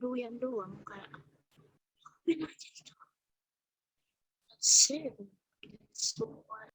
doyan doang kayak ngapain aja gitu. Sih, semua.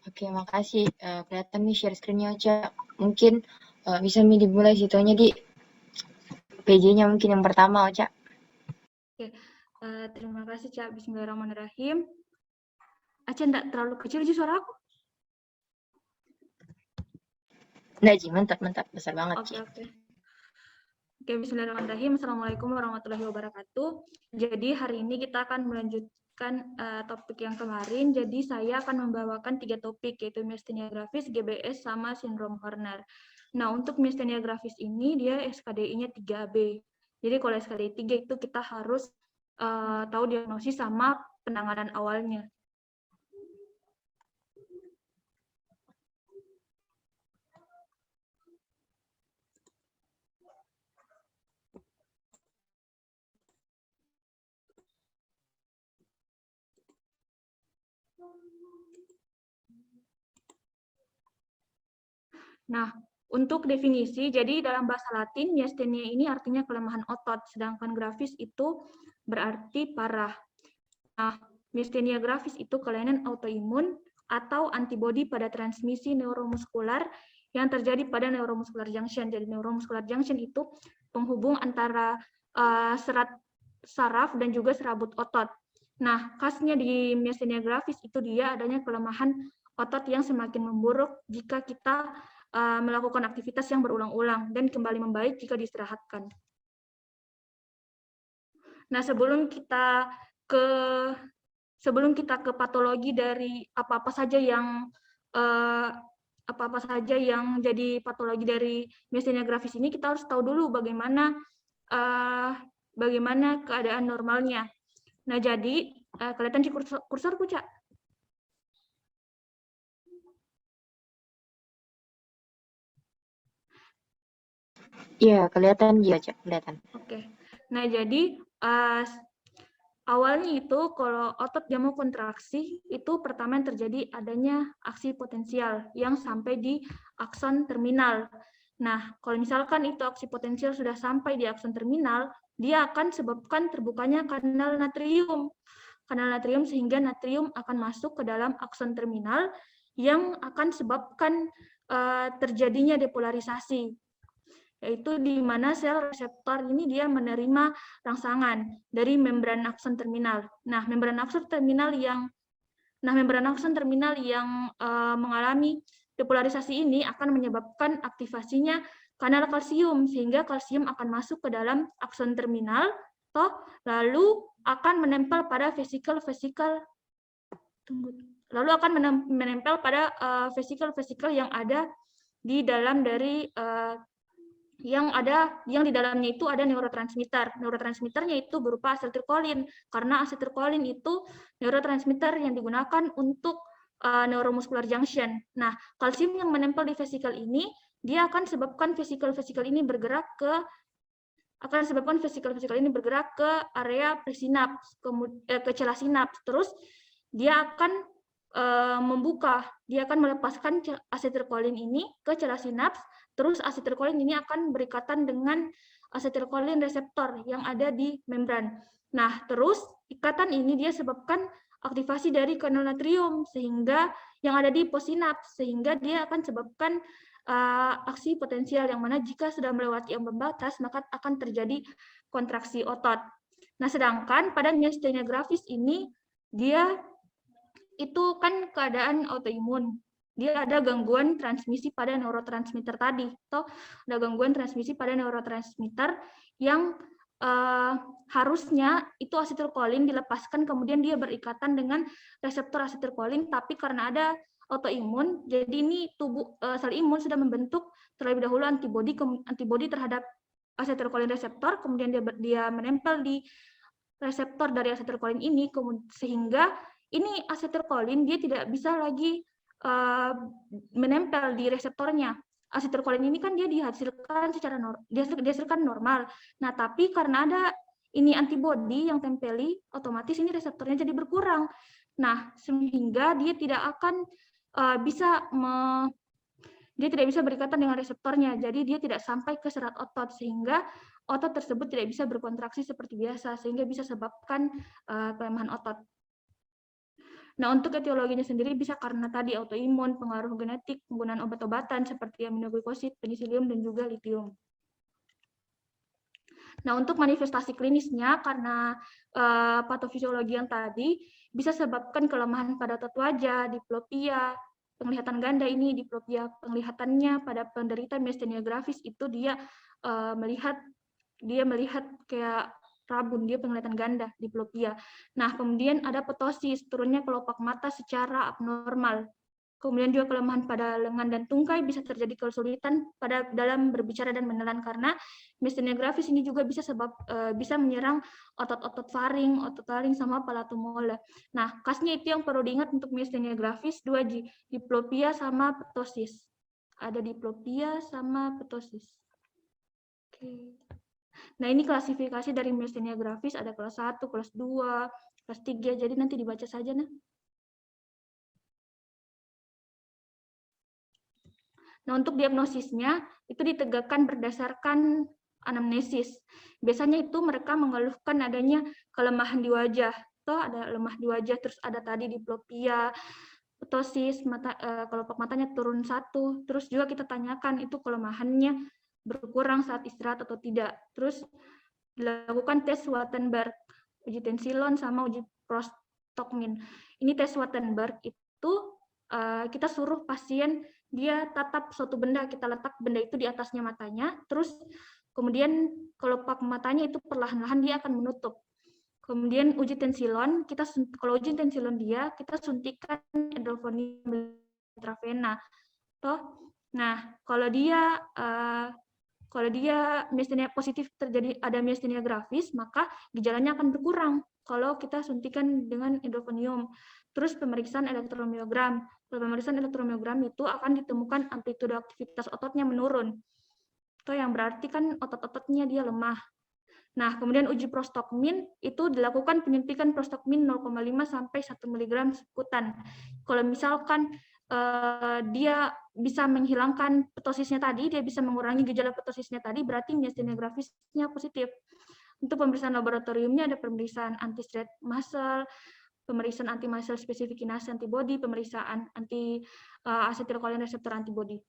Oke, makasih. Kelihatan nih share screen-nya, Ocha. Mungkin bisa dimulai situnya di PJ-nya mungkin yang pertama, Ocha. Oke, terima kasih, Cak. Bismillahirrahmanirrahim. Aca enggak terlalu kecil sih suara aku? Nggak, Ji. Mantap, mantap. Besar banget, Ci. Oke. Oke, bismillahirrahmanirrahim. Assalamualaikum warahmatullahi wabarakatuh. Jadi hari ini kita akan melanjutkan topik yang kemarin. Jadi saya akan membawakan 3 topik, yaitu miastenia gravis, GBS, sama sindrom Horner. Nah, untuk miastenia gravis ini dia SKDI-nya 3B. Jadi kalau SKDI 3 itu kita harus tahu diagnosis sama penanganan awalnya. Nah, untuk definisi, jadi dalam bahasa Latin, miastenia ini artinya kelemahan otot, sedangkan grafis itu berarti parah. Nah, miastenia grafis itu kelainan autoimun atau antibodi pada transmisi neuromuskular yang terjadi pada neuromuscular junction. Jadi neuromuscular junction itu penghubung antara serat saraf dan juga serabut otot. Nah, khasnya di miastenia grafis itu dia adanya kelemahan otot yang semakin memburuk jika kita melakukan aktivitas yang berulang-ulang dan kembali membaik jika diistirahatkan. Nah, sebelum kita ke patologi dari apa-apa saja yang jadi patologi dari miastenia gravis ini, kita harus tahu dulu bagaimana keadaan normalnya. Nah, jadi kelihatan di kursorku, Cak? Iya, kelihatan, Ji, Ocha. Kelihatan. Oke. Nah, jadi awalnya itu kalau otot dia mau kontraksi, itu pertama yang terjadi adanya aksi potensial yang sampai di akson terminal. Nah, kalau misalkan itu aksi potensial sudah sampai di akson terminal, dia akan sebabkan terbukanya kanal natrium. Kanal natrium sehingga natrium akan masuk ke dalam akson terminal yang akan sebabkan terjadinya depolarisasi. yaitu di mana sel reseptor ini dia menerima rangsangan dari membran akson terminal. Nah, membran akson terminal yang mengalami depolarisasi ini akan menyebabkan aktivasinya kanal kalsium, sehingga kalsium akan masuk ke dalam akson terminal, lalu akan menempel pada vesikel-vesikel yang ada di dalam dari yang di dalamnya itu ada neurotransmitter. Neurotransmitternya itu berupa asetilkolin, karena asetilkolin itu neurotransmitter yang digunakan untuk neuromuscular junction. Nah, kalsium yang menempel di vesikel ini, dia akan sebabkan vesikel-vesikel ini bergerak ke area presinaps, ke celah sinaps. Terus dia akan dia akan melepaskan asetilkolin ini ke celah sinaps. Terus asetilkolin ini akan berikatan dengan asetilkolin reseptor yang ada di membran. Nah, terus ikatan ini dia sebabkan aktivasi dari kanal natrium sehingga yang ada di posinaps, sehingga dia akan sebabkan aksi potensial yang mana jika sudah melewati ambang batas maka akan terjadi kontraksi otot. Nah, sedangkan pada miastenia gravis ini dia itu kan keadaan autoimun. Dia ada gangguan transmisi pada neurotransmitter tadi, atau ada gangguan transmisi pada neurotransmitter yang harusnya itu asetilkolin dilepaskan, kemudian dia berikatan dengan reseptor asetilkolin, tapi karena ada autoimun, jadi ini tubuh sel imun sudah membentuk terlebih dahulu antibodi terhadap asetilkolin reseptor, kemudian dia menempel di reseptor dari asetilkolin ini, sehingga ini asetilkolin dia tidak bisa lagi menempel di reseptornya. Asetilkolin ini kan dia dihasilkan dihasilkan normal. Nah, tapi karena ada ini antibodi yang tempeli, otomatis ini reseptornya jadi berkurang. Nah, sehingga dia tidak akan dia tidak bisa berikatan dengan reseptornya. Jadi dia tidak sampai ke serat otot, sehingga otot tersebut tidak bisa berkontraksi seperti biasa, sehingga bisa sebabkan pelemahan otot. Nah, untuk etiologinya sendiri bisa karena tadi autoimun, pengaruh genetik, penggunaan obat-obatan seperti aminoglukosid, penisilium, dan juga litium. Nah, untuk manifestasi klinisnya, karena patofisiologi yang tadi, bisa sebabkan kelemahan pada otot wajah, diplopia, penglihatan ganda ini, diplopia penglihatannya pada penderita miastenia gravis itu dia melihat kayak rabun, dia penglihatan ganda, diplopia. Nah, kemudian ada ptosis, turunnya kelopak mata secara abnormal. Kemudian juga kelemahan pada lengan dan tungkai, bisa terjadi kesulitan dalam berbicara dan menelan, karena miastenia gravis ini juga bisa menyerang otot-otot faring, otot taring, sama palatum molar. Nah, khasnya itu yang perlu diingat untuk miastenia gravis, 2G, diplopia sama ptosis. Ada diplopia sama ptosis. Oke. Nah, ini klasifikasi dari miastenia gravis, ada kelas 1, kelas 2, kelas 3, jadi nanti dibaca saja. Nah, untuk diagnosisnya, itu ditegakkan berdasarkan anamnesis. Biasanya itu mereka mengeluhkan adanya kelemahan di wajah. Ada lemah di wajah, terus ada tadi diplopia, ptosis, kelopak matanya turun 1, terus juga kita tanyakan itu kelemahannya berkurang saat istirahat atau tidak. Terus dilakukan tes Wattenberg, uji tensilon sama uji prostokmin. Ini tes Wattenberg itu kita suruh pasien dia tatap suatu benda, kita letak benda itu di atasnya matanya, terus kemudian kelopak matanya itu perlahan-lahan dia akan menutup. Kemudian uji tensilon, kalau uji tensilon kita suntikan edelfonium intravena. Nah, kalau dia miastenia positif terjadi ada miastenia gravis, maka gejalanya akan berkurang kalau kita suntikan dengan edelfonium. Terus pemeriksaan elektromiogram. Kalau pemeriksaan elektromiogram itu akan ditemukan amplitude aktivitas ototnya menurun. Itu yang berarti kan otot-ototnya dia lemah. Nah, kemudian uji prostokmin itu dilakukan penyuntikan prostokmin 0,5 sampai 1 mg sekutan. Kalau misalkan dia bisa menghilangkan ptosisnya tadi, dia bisa mengurangi gejala ptosisnya tadi, berarti miastenia gravisnya positif. Untuk pemeriksaan laboratoriumnya ada pemeriksaan anti-stress muscle, pemeriksaan anti-muscle specific kinase antibody, pemeriksaan asetilkolin reseptor antibody.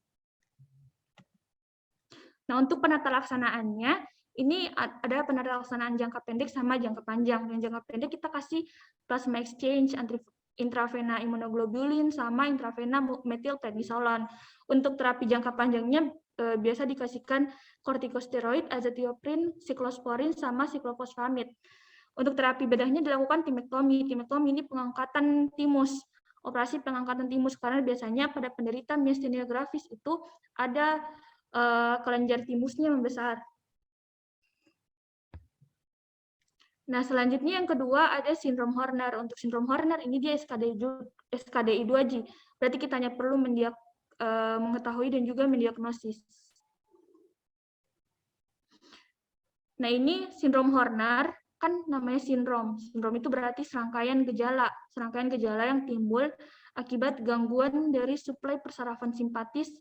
Nah, untuk penata laksanaannya, ini ada penata laksanaan jangka pendek sama jangka panjang. Yang jangka pendek kita kasih plasma exchange, intravena immunoglobulin, sama intravena methylprednisolone. Untuk terapi jangka panjangnya biasa dikasihkan kortikosteroid, azathioprine, siklosporin, sama siklofosfamid. Untuk terapi bedahnya dilakukan timektomi. Timektomi ini pengangkatan timus, operasi pengangkatan timus, karena biasanya pada penderita miastenia gravis itu ada kelenjar timusnya membesar. Nah, selanjutnya yang kedua ada sindrom Horner. Untuk sindrom Horner ini dia SKDI 2G. Berarti kita hanya perlu mengetahui dan juga mendiagnosis. Nah, ini sindrom Horner kan namanya sindrom. Sindrom itu berarti serangkaian gejala yang timbul akibat gangguan dari suplai persarafan simpatis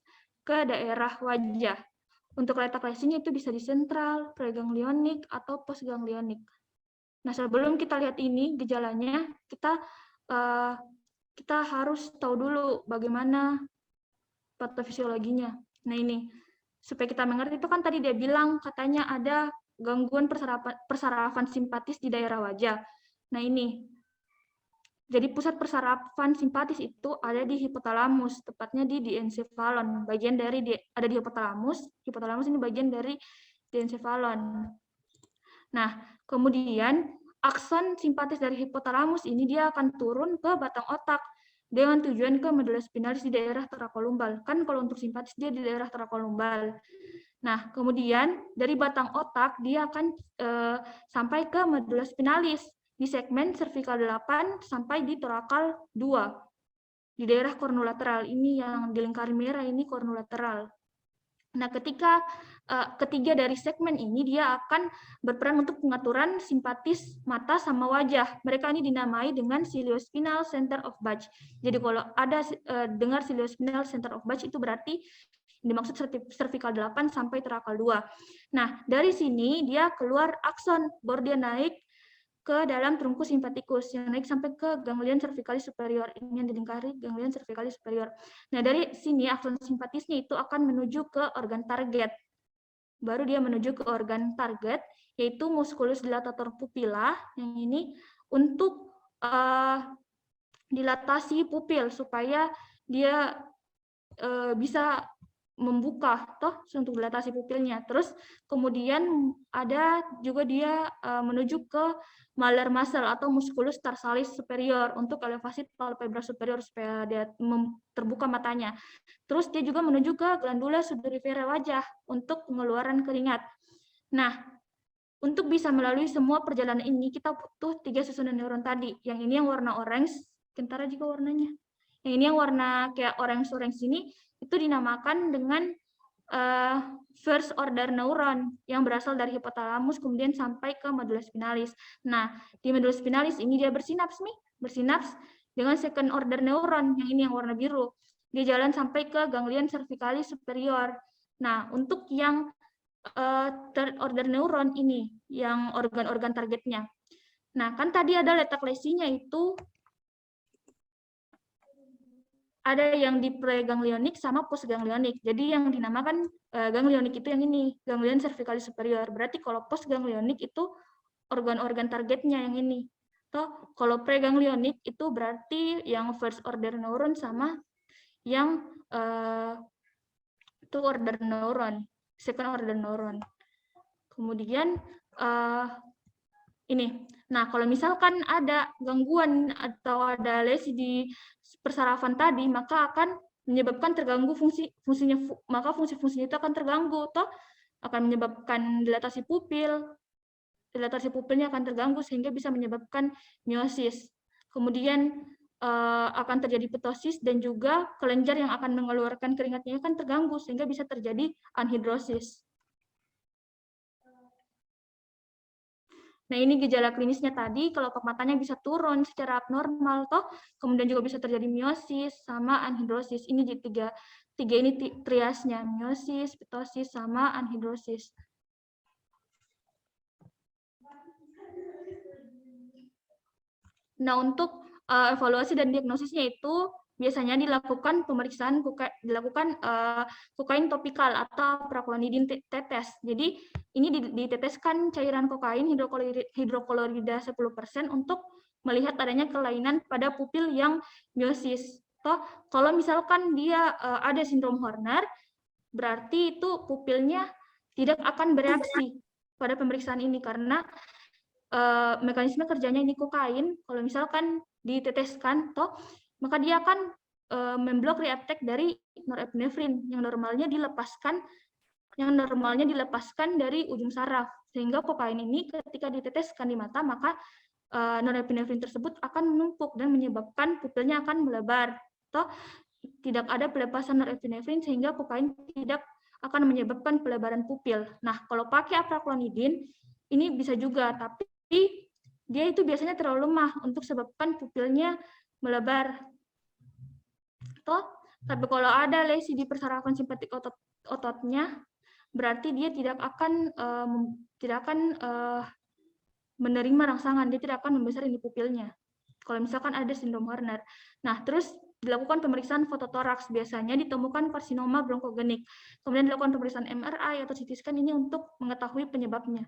ke daerah wajah. Untuk letak lesinya itu bisa di sentral, preganglionik, atau postganglionik. Nah, sebelum kita lihat ini gejalanya, kita harus tahu dulu bagaimana patofisiologinya. Nah, ini supaya kita mengerti, itu kan tadi dia bilang katanya ada gangguan persarafan simpatis di daerah wajah. Nah, ini. Jadi pusat persarafan simpatis itu ada di hipotalamus, tepatnya di diencephalon. Bagian dari ada di hipotalamus. Hipotalamus ini bagian dari diencephalon. Nah, kemudian akson simpatis dari hipotalamus ini dia akan turun ke batang otak dengan tujuan ke medula spinalis di daerah thoracolumbar. Kan kalau untuk simpatis dia di daerah thoracolumbar. Nah, kemudian dari batang otak dia akan sampai ke medula spinalis di segmen cervical 8 sampai di thoracal 2. Di daerah kornolateral ini yang dilingkari merah ini kornolateral. Nah, ketiga dari segmen ini dia akan berperan untuk pengaturan simpatis mata sama wajah. Mereka ini dinamai dengan ciliospinal center of Bach. Jadi kalau ada dengar ciliospinal center of Bach itu berarti dimaksud cervical 8 sampai thoracal 2. Nah, dari sini dia keluar akson, baru dia naik ke dalam trunkus simpatikus yang naik sampai ke ganglion cervicalis superior, ini yang dilingkari ganglion cervicalis superior. Nah, dari sini akson simpatisnya itu akan menuju ke organ target. Baru dia menuju ke organ target, yaitu musculus dilatator pupila, yang ini untuk dilatasi pupil supaya dia bisa membuka untuk dilatasi pupilnya. Terus kemudian ada juga dia menuju ke malar muscle atau musculus tarsalis superior untuk elevasi palpebra superior supaya dia terbuka matanya. Terus dia juga menuju ke glandula sudorifera wajah untuk pengeluaran keringat. Nah, untuk bisa melalui semua perjalanan ini kita butuh 3 susunan neuron tadi. Yang ini yang warna orange, kentara juga warnanya. Yang ini yang warna kayak orange-orange ini itu dinamakan dengan first order neuron yang berasal dari hipotalamus kemudian sampai ke medula spinalis. Nah, di medula spinalis ini dia bersinaps dengan second order neuron yang ini yang warna biru. Dia jalan sampai ke ganglion cervicalis superior. Nah, untuk yang third order neuron ini yang organ-organ targetnya. Nah, kan tadi ada letak lesinya itu ada yang di preganglionik sama postganglionik. Jadi yang dinamakan ganglionik itu yang ini, ganglion cervicalis superior. Berarti kalau postganglionik itu organ-organ targetnya yang ini. Toh, kalau preganglionik itu berarti yang first order neuron sama yang two order neuron, second order neuron. Kemudian ini. Nah, kalau misalkan ada gangguan atau ada lesi di persarafan tadi, maka akan menyebabkan terganggu fungsinya itu akan terganggu, toh akan menyebabkan dilatasi pupilnya akan terganggu sehingga bisa menyebabkan miosis. Kemudian akan terjadi ptosis dan juga kelenjar yang akan mengeluarkan keringatnya akan terganggu sehingga bisa terjadi anhidrosis. Nah, ini gejala klinisnya tadi, kelopak matanya bisa turun secara abnormal, toh kemudian juga bisa terjadi miosis sama anhidrosis. Ini tiga ini triasnya, miosis, ptosis, sama anhidrosis. Nah, untuk evaluasi dan diagnosisnya itu biasanya dilakukan pemeriksaan kokain topikal atau praklonidin tetes. Jadi ini diteteskan cairan kokain hidroklorida 10% untuk melihat adanya kelainan pada pupil yang miosis. Toh, kalau misalkan dia ada sindrom Horner, berarti itu pupilnya tidak akan bereaksi pada pemeriksaan ini karena mekanisme kerjanya ini kokain. Kalau misalkan diteteskan, toh maka dia akan memblok reuptake dari norepinefrin yang normalnya dilepaskan dari ujung saraf, sehingga kokain ini ketika diteteskan di mata maka norepinefrin tersebut akan menumpuk dan menyebabkan pupilnya akan melebar. Toh tidak ada pelepasan norepinefrin sehingga kokain tidak akan menyebabkan pelebaran pupil. Nah, kalau pakai apraklonidin ini bisa juga, tapi dia itu biasanya terlalu lemah untuk sebabkan pupilnya melebar. Toh, tapi kalau ada lesi di persarafan simpatik ototnya, berarti dia tidak akan menerima rangsangan, dia tidak akan membesar di pupilnya. Kalau misalkan ada sindrom Horner. Nah, terus dilakukan pemeriksaan fototoraks, biasanya ditemukan karsinoma bronkogenik. Kemudian dilakukan pemeriksaan MRI atau CT scan ini untuk mengetahui penyebabnya.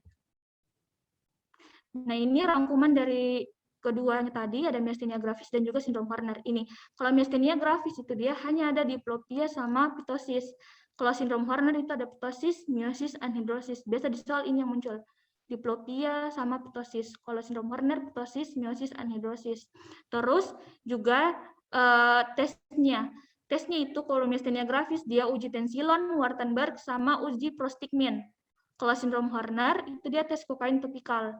Nah, ini rangkuman dari keduanya tadi, ada miastenia gravis dan juga sindrom Horner ini. Kalau miastenia gravis itu dia hanya ada diplopia sama ptosis. Kalau sindrom Horner itu ada ptosis, miosis, anhidrosis. Biasa di soal ini yang muncul. Diplopia sama ptosis. Kalau sindrom Horner, ptosis, miosis, anhidrosis. Terus juga tesnya. Tesnya itu kalau miastenia gravis dia uji tensilon, Wartenberg, sama uji prostigmin. Kalau sindrom Horner itu dia tes kokain topikal.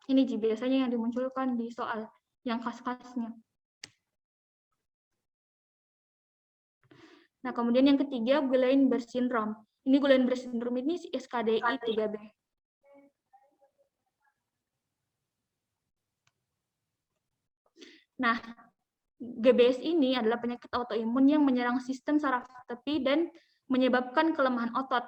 Ini biasanya yang dimunculkan di soal yang khas-khasnya. Nah, kemudian yang ketiga, Guillain-Barré syndrome. Ini Guillain-Barré syndrome ini SKDI 3B. Nah, GBS ini adalah penyakit autoimun yang menyerang sistem saraf tepi dan menyebabkan kelemahan otot.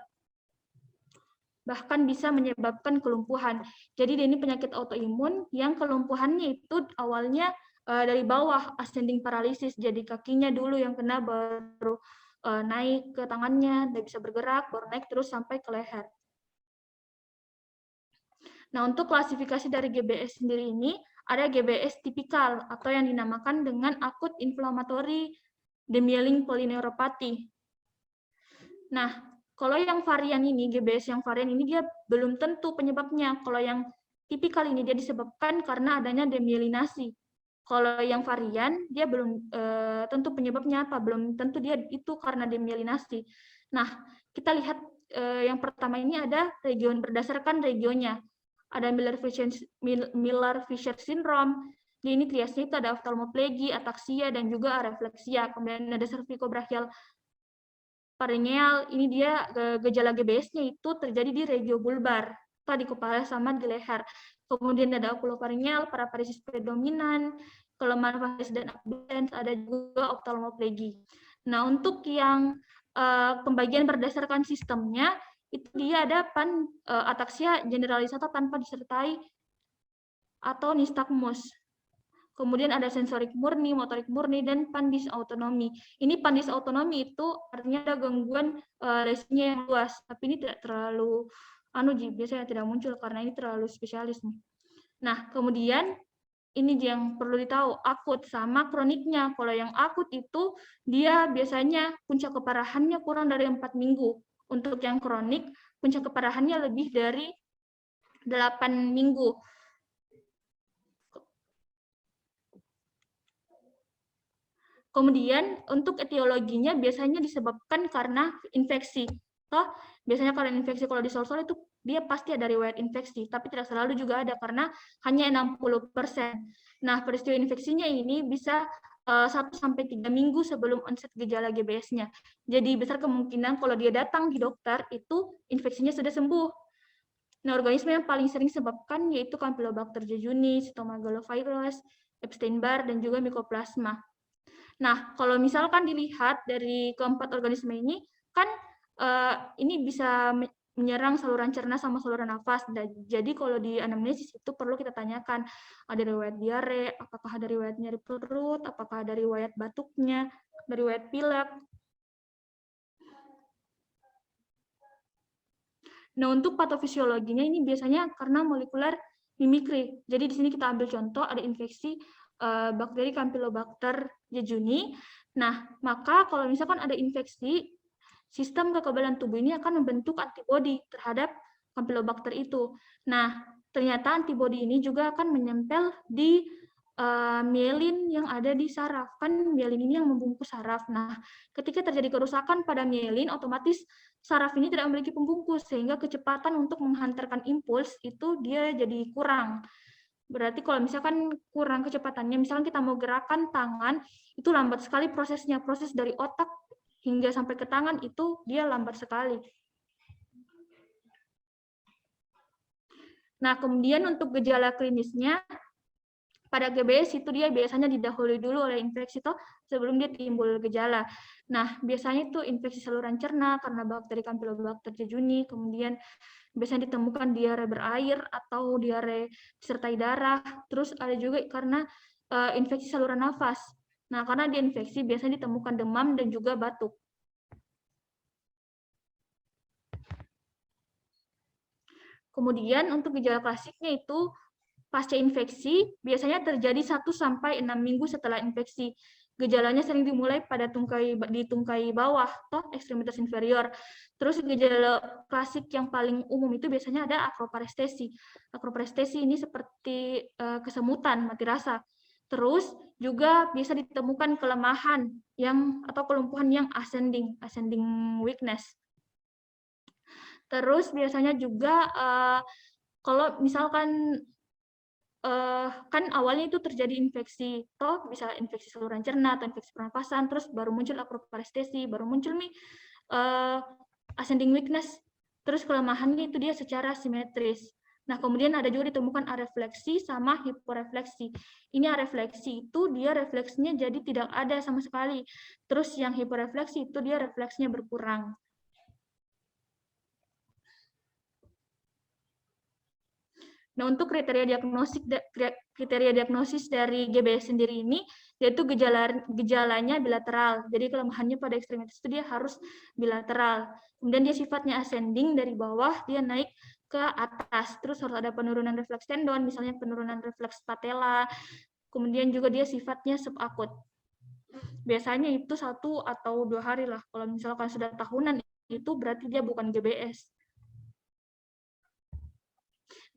Bahkan bisa menyebabkan kelumpuhan. Jadi ini penyakit autoimun yang kelumpuhannya itu awalnya dari bawah, ascending paralysis. Jadi kakinya dulu yang kena, baru naik ke tangannya, tidak bisa bergerak, baru naik terus sampai ke leher. Nah, untuk klasifikasi dari GBS sendiri ini, ada GBS tipikal atau yang dinamakan dengan akut inflammatory demyelin polyneuropathy. Nah, kalau yang varian ini, GBS yang varian ini dia belum tentu penyebabnya. Kalau yang tipikal ini dia disebabkan karena adanya demyelinasi. Kalau yang varian dia belum tentu penyebabnya apa, belum tentu dia itu karena demyelinasi. Nah, kita lihat yang pertama ini ada region berdasarkan regionnya. Ada Miller-Fisher syndrome. Di ini triasnya itu ada oftalmoplegi, ataksia, dan juga arefleksia. Kemudian ada cervicobrachial pharyngeal, ini dia gejala GBS-nya itu terjadi di regio bulbar, di kepala sama di leher. Kemudian ada oculopharyngeal, paraparesis predominan, kelemahan varis dan abdens, ada juga oftalmoplegi. Nah, untuk yang pembagian berdasarkan sistemnya, itu dia ada ataksia generalisata tanpa disertai atau nystagmus. Kemudian ada sensorik murni, motorik murni, dan pandisautonomi. Ini pandisautonomi itu artinya ada gangguan lesinya yang luas, tapi ini tidak terlalu biasanya tidak muncul karena ini terlalu spesialis nih. Nah, kemudian ini yang perlu ditahu, akut sama kroniknya. Kalau yang akut itu dia biasanya puncak keparahannya kurang dari 4 minggu. Untuk yang kronik, puncak keparahannya lebih dari 8 minggu. Kemudian untuk etiologinya biasanya disebabkan karena infeksi. Toh, biasanya kalau infeksi kalau di sol-sol itu dia pasti ada riwayat infeksi, tapi tidak selalu juga ada karena hanya 60%. Nah, peristiwa infeksinya ini bisa 1-3 minggu sebelum onset gejala GBS-nya. Jadi besar kemungkinan kalau dia datang di dokter itu infeksinya sudah sembuh. Nah, organisme yang paling sering sebabkan yaitu Campylobacter jejuni, Cytomegalovirus, Epstein-Barr, dan juga Mycoplasma. Nah, kalau misalkan dilihat dari keempat organisme ini, kan ini bisa menyerang saluran cerna sama saluran nafas. Jadi kalau di anamnesis itu perlu kita tanyakan, ada riwayat diare, apakah ada riwayat nyeri perut, apakah ada riwayat batuknya, ada riwayat pilek. Nah, untuk patofisiologinya ini biasanya karena molekuler mimikri. Jadi di sini kita ambil contoh ada infeksi bakteri Campylobacter jejuni. Nah, maka kalau misalkan ada infeksi, sistem kekebalan tubuh ini akan membentuk antibodi terhadap Campylobacter itu. Nah, ternyata antibodi ini juga akan menempel di mielin yang ada di saraf. Kan mielin ini yang membungkus saraf. Nah, ketika terjadi kerusakan pada mielin, otomatis saraf ini tidak memiliki pembungkus, sehingga kecepatan untuk menghantarkan impuls itu dia jadi kurang. Berarti kalau misalkan kurang kecepatannya, misalkan kita mau gerakan tangan, itu lambat sekali prosesnya. Proses dari otak hingga sampai ke tangan itu dia lambat sekali. Nah, kemudian untuk gejala klinisnya, pada GBS itu dia biasanya didahului dulu oleh infeksi toh sebelum dia timbul gejala. Nah, biasanya itu infeksi saluran cerna karena bakteri Campylobacter jejuni, kemudian biasanya ditemukan diare berair atau diare disertai darah. Terus ada juga karena infeksi saluran nafas. Nah, karena diinfeksi biasanya ditemukan demam dan juga batuk. Kemudian untuk gejala klasiknya itu pasca infeksi biasanya terjadi 1-6 minggu setelah infeksi. Gejalanya sering dimulai pada di tungkai bawah, toh ekstremitas inferior. Terus gejala klasik yang paling umum itu biasanya ada akroparestesi. Akroparestesi ini seperti kesemutan, mati rasa. Terus juga bisa ditemukan kelemahan atau kelumpuhan yang ascending weakness. Terus biasanya juga kalau misalkan kan awalnya itu terjadi infeksi, toh bisa infeksi saluran cerna atau infeksi pernapasan, terus baru muncul akroparestesi, baru muncul nih ascending weakness, terus kelemahannya itu dia secara simetris. Nah, kemudian ada juga ditemukan arefleksi sama hiporefleksi. Ini arefleksi itu dia refleksinya jadi tidak ada sama sekali. Terus yang hiporefleksi itu dia refleksinya berkurang. Nah, untuk kriteria diagnosis dari GBS sendiri ini, yaitu gejalanya bilateral. Jadi kelemahannya pada ekstremitas itu dia harus bilateral. Kemudian dia sifatnya ascending, dari bawah dia naik ke atas. Terus harus ada penurunan refleks tendon, misalnya penurunan refleks patella. Kemudian juga dia sifatnya subakut. Biasanya itu 1 atau 2 hari lah. Kalau misalkan sudah tahunan, itu berarti dia bukan GBS.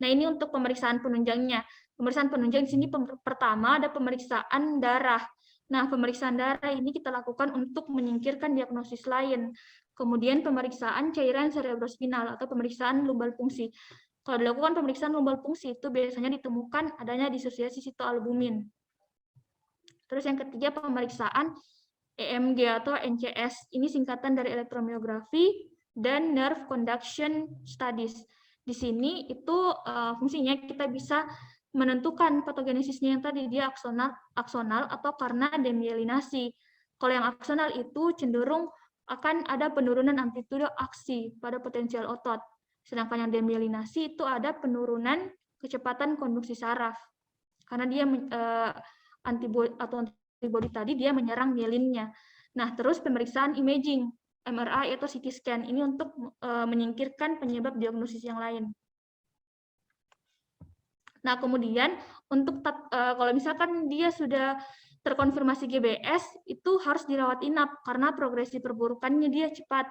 Nah, ini untuk pemeriksaan penunjangnya. Pemeriksaan penunjang di sini pertama ada pemeriksaan darah. Nah, pemeriksaan darah ini kita lakukan untuk menyingkirkan diagnosis lain. Kemudian pemeriksaan cairan cerebrospinal atau pemeriksaan lumbal fungsi. Kalau dilakukan pemeriksaan lumbal fungsi itu biasanya ditemukan adanya disosiasi sitoalbumin. Terus yang ketiga pemeriksaan EMG atau NCS. Ini singkatan dari elektromiografi dan nerve conduction studies. Di sini itu fungsinya kita bisa menentukan patogenesisnya yang tadi dia aksonal atau karena demyelinasi. Kalau yang aksonal itu cenderung akan ada penurunan amplitude aksi pada potensial otot. Sedangkan yang demyelinasi itu ada penurunan kecepatan konduksi saraf. Karena dia antibodi tadi dia menyerang mielinnya. Nah, terus pemeriksaan imaging, MRI atau CT scan ini untuk menyingkirkan penyebab diagnosis yang lain. Nah, kemudian untuk kalau misalkan dia sudah terkonfirmasi GBS, itu harus dirawat inap karena progresi perburukannya dia cepat.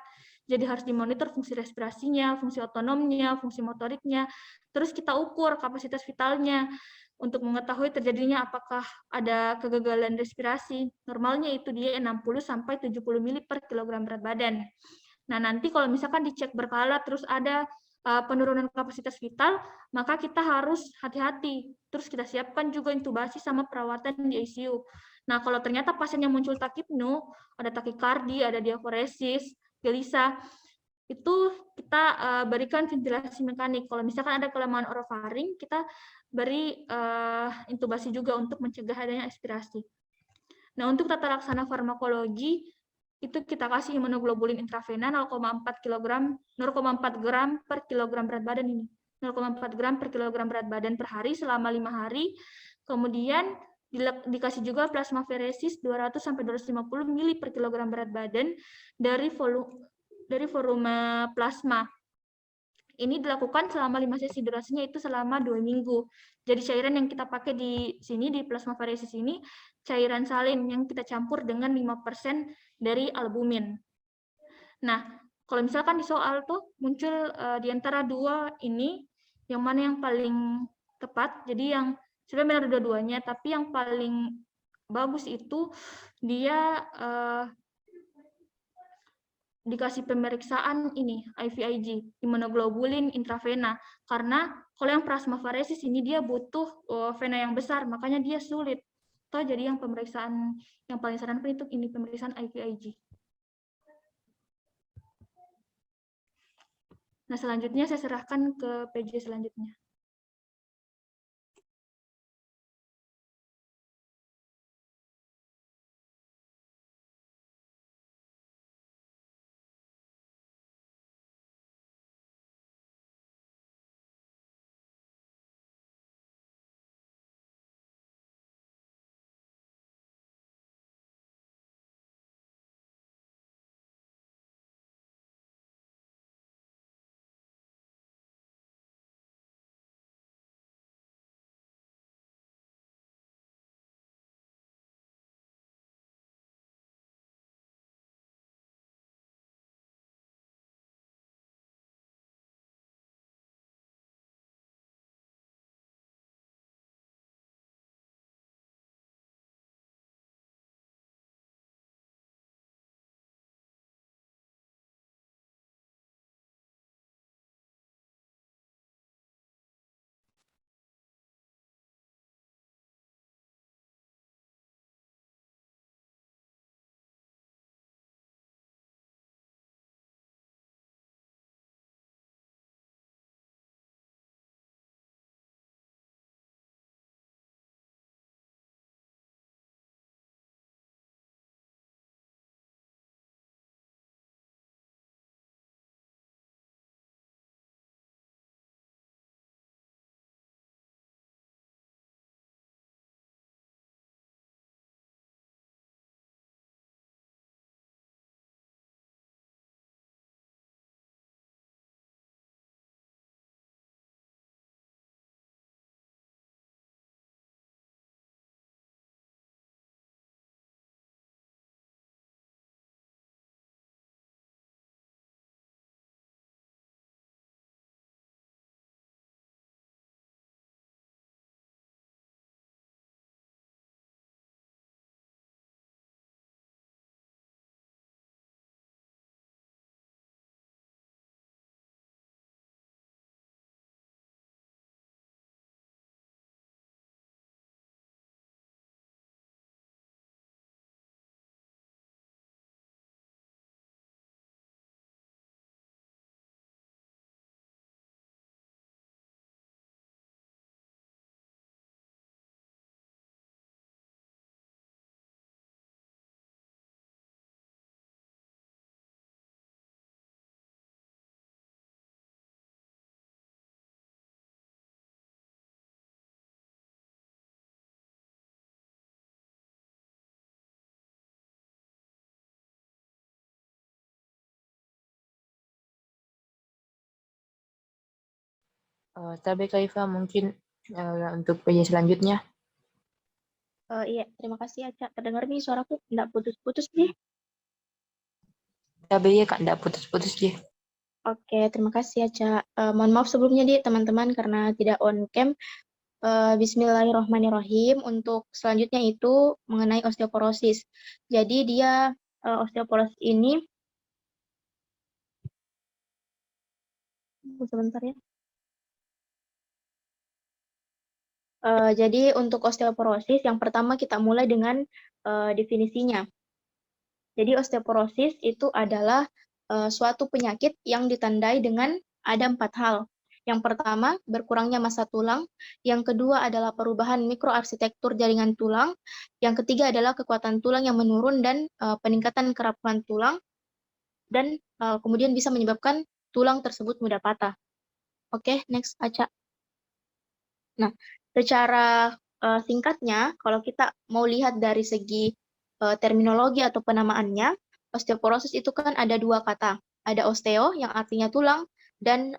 Jadi harus dimonitor fungsi respirasinya, fungsi otonomnya, fungsi motoriknya. Terus kita ukur kapasitas vitalnya untuk mengetahui terjadinya apakah ada kegagalan respirasi. Normalnya itu dia 60-70 ml per kilogram berat badan. Nah, nanti kalau misalkan dicek berkala terus ada penurunan kapasitas vital, maka kita harus hati-hati. Terus kita siapkan juga intubasi sama perawatan di ICU. Nah, kalau ternyata pasiennya muncul takipno, ada takikardi, ada diaforesis, gelisah, itu kita berikan ventilasi mekanik. Kalau misalkan ada kelemahan orofaring, kita beri intubasi juga untuk mencegah adanya aspirasi. Nah, untuk tata laksana farmakologi, itu kita kasih imunoglobulin intravena 0,4 gram per kilogram berat badan ini. 0,4 gram per kilogram berat badan per hari selama 5 hari. Kemudian dikasih juga plasmaferesis 200 sampai 250 mili per kilogram berat badan dari volume plasma. Ini dilakukan selama 5 sesi, durasinya itu selama 2 minggu. Jadi cairan yang kita pakai di sini, di plasmaferesis ini, cairan salin yang kita campur dengan 5% dari albumin. Nah, kalau misalkan di soal tuh muncul di antara dua ini, yang mana yang paling tepat, jadi yang sebenarnya benar dua-duanya, tapi yang paling bagus itu dia dikasih pemeriksaan ini IVIG, imunoglobulin intravena, karena kalau yang plasmaferesis ini dia butuh vena yang besar, makanya dia sulit. Toh jadi yang pemeriksaan yang paling sarankan itu ini pemeriksaan IVIG. Nah, selanjutnya saya serahkan ke PJ selanjutnya. Tapi Kak Iva, mungkin untuk PJ selanjutnya. Iya, terima kasih Aca. Kedengar nih suaraku nggak putus-putus nih. Tapi ya Kak, nggak putus-putus dia. Oke, terima kasih Aca. Mohon maaf sebelumnya di teman-teman karena tidak on cam. Bismillahirrahmanirrahim. Untuk selanjutnya itu mengenai osteoporosis. Jadi dia osteoporosis ini sebentar ya. Jadi untuk osteoporosis yang pertama kita mulai dengan definisinya. Jadi osteoporosis itu adalah suatu penyakit yang ditandai dengan ada 4 hal. Yang pertama, berkurangnya massa tulang. Yang kedua adalah perubahan mikroarsitektur jaringan tulang. Yang ketiga adalah kekuatan tulang yang menurun dan peningkatan kerapuhan tulang. Dan kemudian bisa menyebabkan tulang tersebut mudah patah. Oke, next, Aca. Nah, secara singkatnya, kalau kita mau lihat dari segi terminologi atau penamaannya, osteoporosis itu kan ada dua kata. Ada osteo yang artinya tulang, dan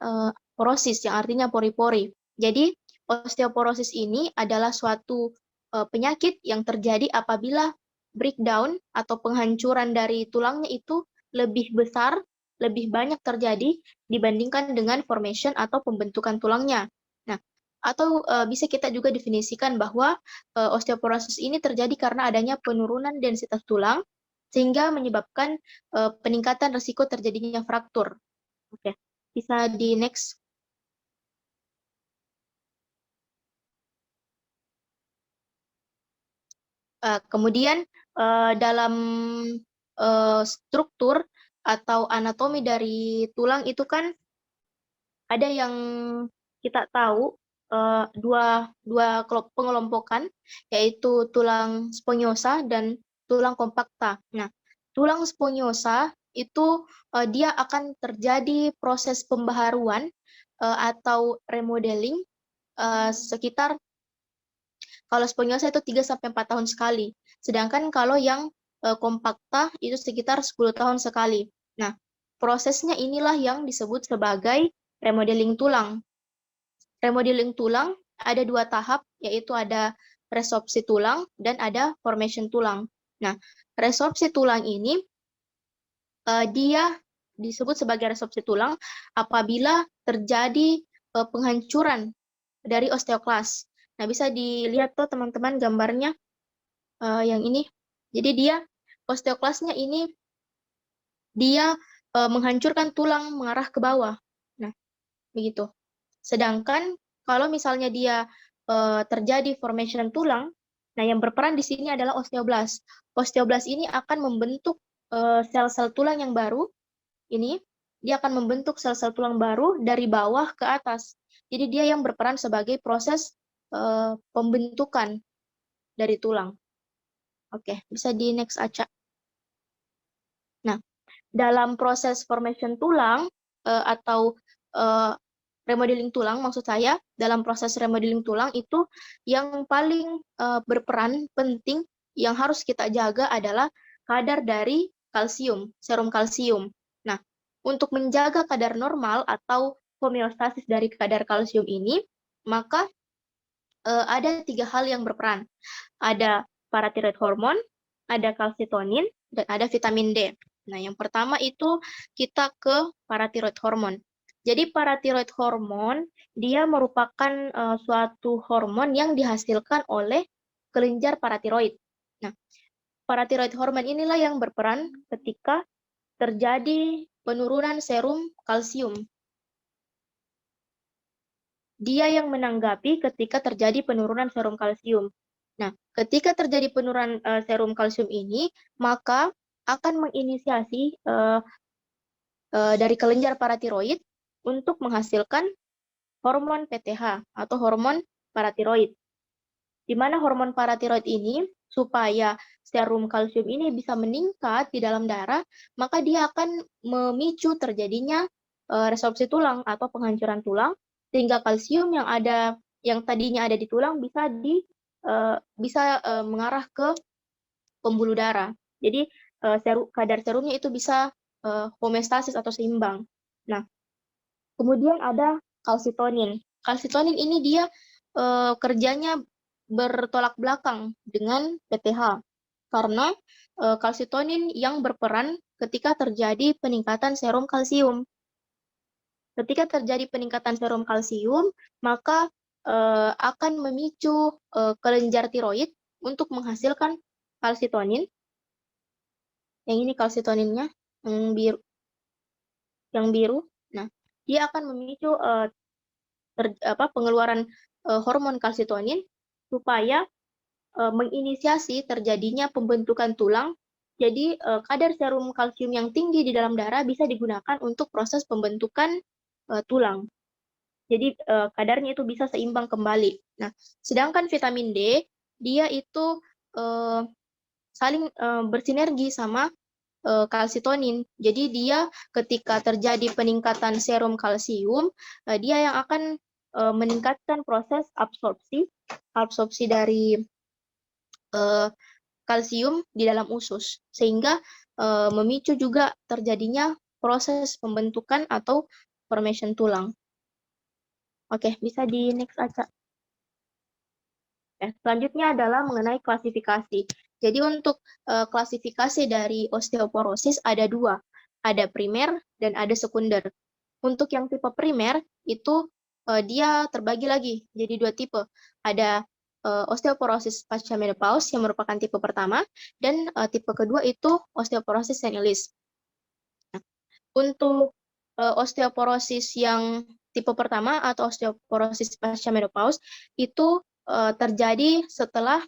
porosis yang artinya pori-pori. Jadi, osteoporosis ini adalah suatu penyakit yang terjadi apabila breakdown atau penghancuran dari tulangnya itu lebih besar, lebih banyak terjadi dibandingkan dengan formation atau pembentukan tulangnya. Nah, atau bisa kita juga definisikan bahwa osteoporosis ini terjadi karena adanya penurunan densitas tulang sehingga menyebabkan peningkatan risiko terjadinya fraktur. Oke, bisa di next. Kemudian dalam struktur atau anatomi dari tulang itu kan ada yang kita tahu dua pengelompokan, yaitu tulang sponyosa dan tulang kompakta. Nah, tulang sponyosa itu dia akan terjadi proses pembaharuan atau remodeling sekitar, kalau sponyosa itu 3-4 tahun sekali. Sedangkan kalau yang kompakta itu sekitar 10 tahun sekali. Nah, prosesnya inilah yang disebut sebagai remodeling tulang. Remodeling tulang ada dua tahap, yaitu ada resorpsi tulang dan ada formation tulang. Nah, resorpsi tulang ini dia disebut sebagai resorpsi tulang apabila terjadi penghancuran dari osteoklas. Nah, bisa dilihat tuh teman-teman gambarnya yang ini. Jadi dia osteoklasnya ini dia menghancurkan tulang mengarah ke bawah. Nah, begitu. Sedangkan kalau misalnya dia terjadi formation tulang, nah yang berperan di sini adalah osteoblast. Osteoblast ini akan membentuk sel-sel tulang yang baru. Ini dia akan membentuk sel-sel tulang baru dari bawah ke atas. Jadi dia yang berperan sebagai proses pembentukan dari tulang. Oke, bisa di next, Aca. Nah, dalam proses formation tulang atau remodeling tulang, maksud saya, dalam proses remodeling tulang itu yang paling berperan penting yang harus kita jaga adalah kadar dari kalsium, serum kalsium. Nah, untuk menjaga kadar normal atau homeostasis dari kadar kalsium ini, maka ada 3 hal yang berperan. Ada paratiroid hormon, ada kalsitonin, dan ada vitamin D. Nah, yang pertama itu kita ke paratiroid hormon. Jadi paratiroid hormon dia merupakan suatu hormon yang dihasilkan oleh kelenjar paratiroid. Nah, paratiroid hormon inilah yang berperan ketika terjadi penurunan serum kalsium. Dia yang menanggapi ketika terjadi penurunan serum kalsium. Nah, ketika terjadi penurunan serum kalsium ini, maka akan menginisiasi dari kelenjar paratiroid untuk menghasilkan hormon PTH atau hormon paratiroid. Di mana hormon paratiroid ini, supaya serum kalsium ini bisa meningkat di dalam darah, maka dia akan memicu terjadinya resorpsi tulang atau penghancuran tulang, sehingga kalsium yang tadinya ada di tulang bisa mengarah ke pembuluh darah. Jadi kadar serumnya itu bisa homeostasis atau seimbang. Nah, kemudian ada kalsitonin. Kalsitonin ini dia kerjanya bertolak belakang dengan PTH karena kalsitonin yang berperan ketika terjadi peningkatan serum kalsium. Ketika terjadi peningkatan serum kalsium, maka akan memicu kelenjar tiroid untuk menghasilkan kalsitonin. Yang ini kalsitoninnya, yang biru. Nah, dia akan memicu pengeluaran hormon kalsitonin supaya menginisiasi terjadinya pembentukan tulang. Jadi kadar serum kalsium yang tinggi di dalam darah bisa digunakan untuk proses pembentukan tulang. Jadi kadarnya itu bisa seimbang kembali. Nah, sedangkan vitamin D dia itu saling bersinergi sama kalsitonin. Jadi dia ketika terjadi peningkatan serum kalsium, dia yang akan meningkatkan proses absorpsi dari kalsium di dalam usus, sehingga memicu juga terjadinya proses pembentukan atau formation tulang. Oke, bisa di next aja. Selanjutnya adalah mengenai klasifikasi. Jadi untuk klasifikasi dari osteoporosis ada dua, ada primer dan ada sekunder. Untuk yang tipe primer itu dia terbagi lagi jadi dua tipe. Ada osteoporosis pasca menopause yang merupakan tipe pertama dan tipe kedua itu osteoporosis senilis. Nah, untuk osteoporosis yang tipe pertama atau osteoporosis pasca menopause itu terjadi setelah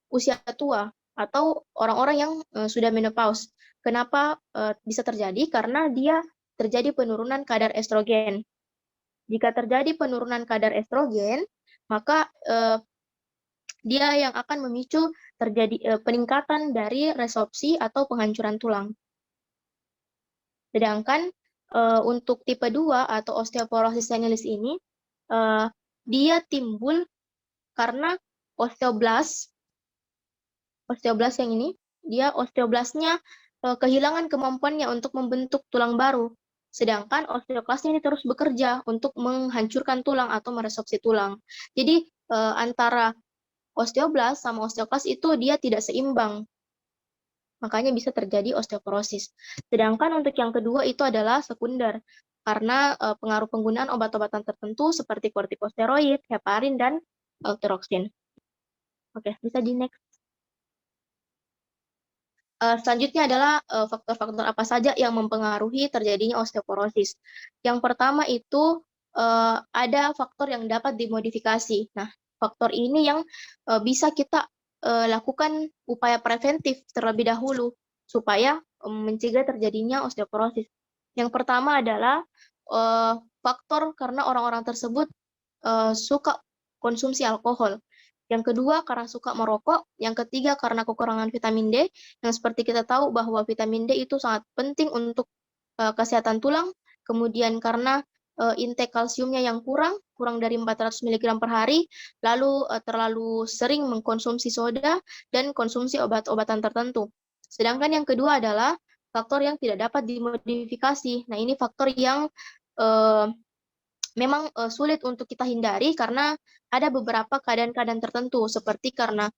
usia tua atau orang-orang yang sudah menopause. Kenapa bisa terjadi? Karena dia terjadi penurunan kadar estrogen. Jika terjadi penurunan kadar estrogen, maka dia yang akan memicu terjadi peningkatan dari resorpsi atau penghancuran tulang. Sedangkan untuk tipe 2 atau osteoporosis senilis ini, dia timbul karena osteoblas yang ini, dia osteoblasnya kehilangan kemampuannya untuk membentuk tulang baru. Sedangkan osteoklasnya ini terus bekerja untuk menghancurkan tulang atau meresorpsi tulang. Jadi antara osteoblas sama osteoklas itu dia tidak seimbang. Makanya bisa terjadi osteoporosis. Sedangkan untuk yang kedua itu adalah sekunder. Karena pengaruh penggunaan obat-obatan tertentu seperti kortikosteroid, heparin, dan L-tiroxin. Oke, bisa di next. Selanjutnya adalah faktor-faktor apa saja yang mempengaruhi terjadinya osteoporosis. Yang pertama itu ada faktor yang dapat dimodifikasi. Nah, faktor ini yang bisa kita lakukan upaya preventif terlebih dahulu supaya mencegah terjadinya osteoporosis. Yang pertama adalah faktor karena orang-orang tersebut suka konsumsi alkohol. Yang kedua, karena suka merokok. Yang ketiga, karena kekurangan vitamin D. Yang seperti kita tahu bahwa vitamin D itu sangat penting untuk kesehatan tulang. Kemudian karena intake kalsiumnya yang kurang dari 400 mg per hari, lalu terlalu sering mengkonsumsi soda dan konsumsi obat-obatan tertentu. Sedangkan yang kedua adalah faktor yang tidak dapat dimodifikasi. Nah, ini faktor yang memang sulit untuk kita hindari karena ada beberapa keadaan-keadaan tertentu seperti karena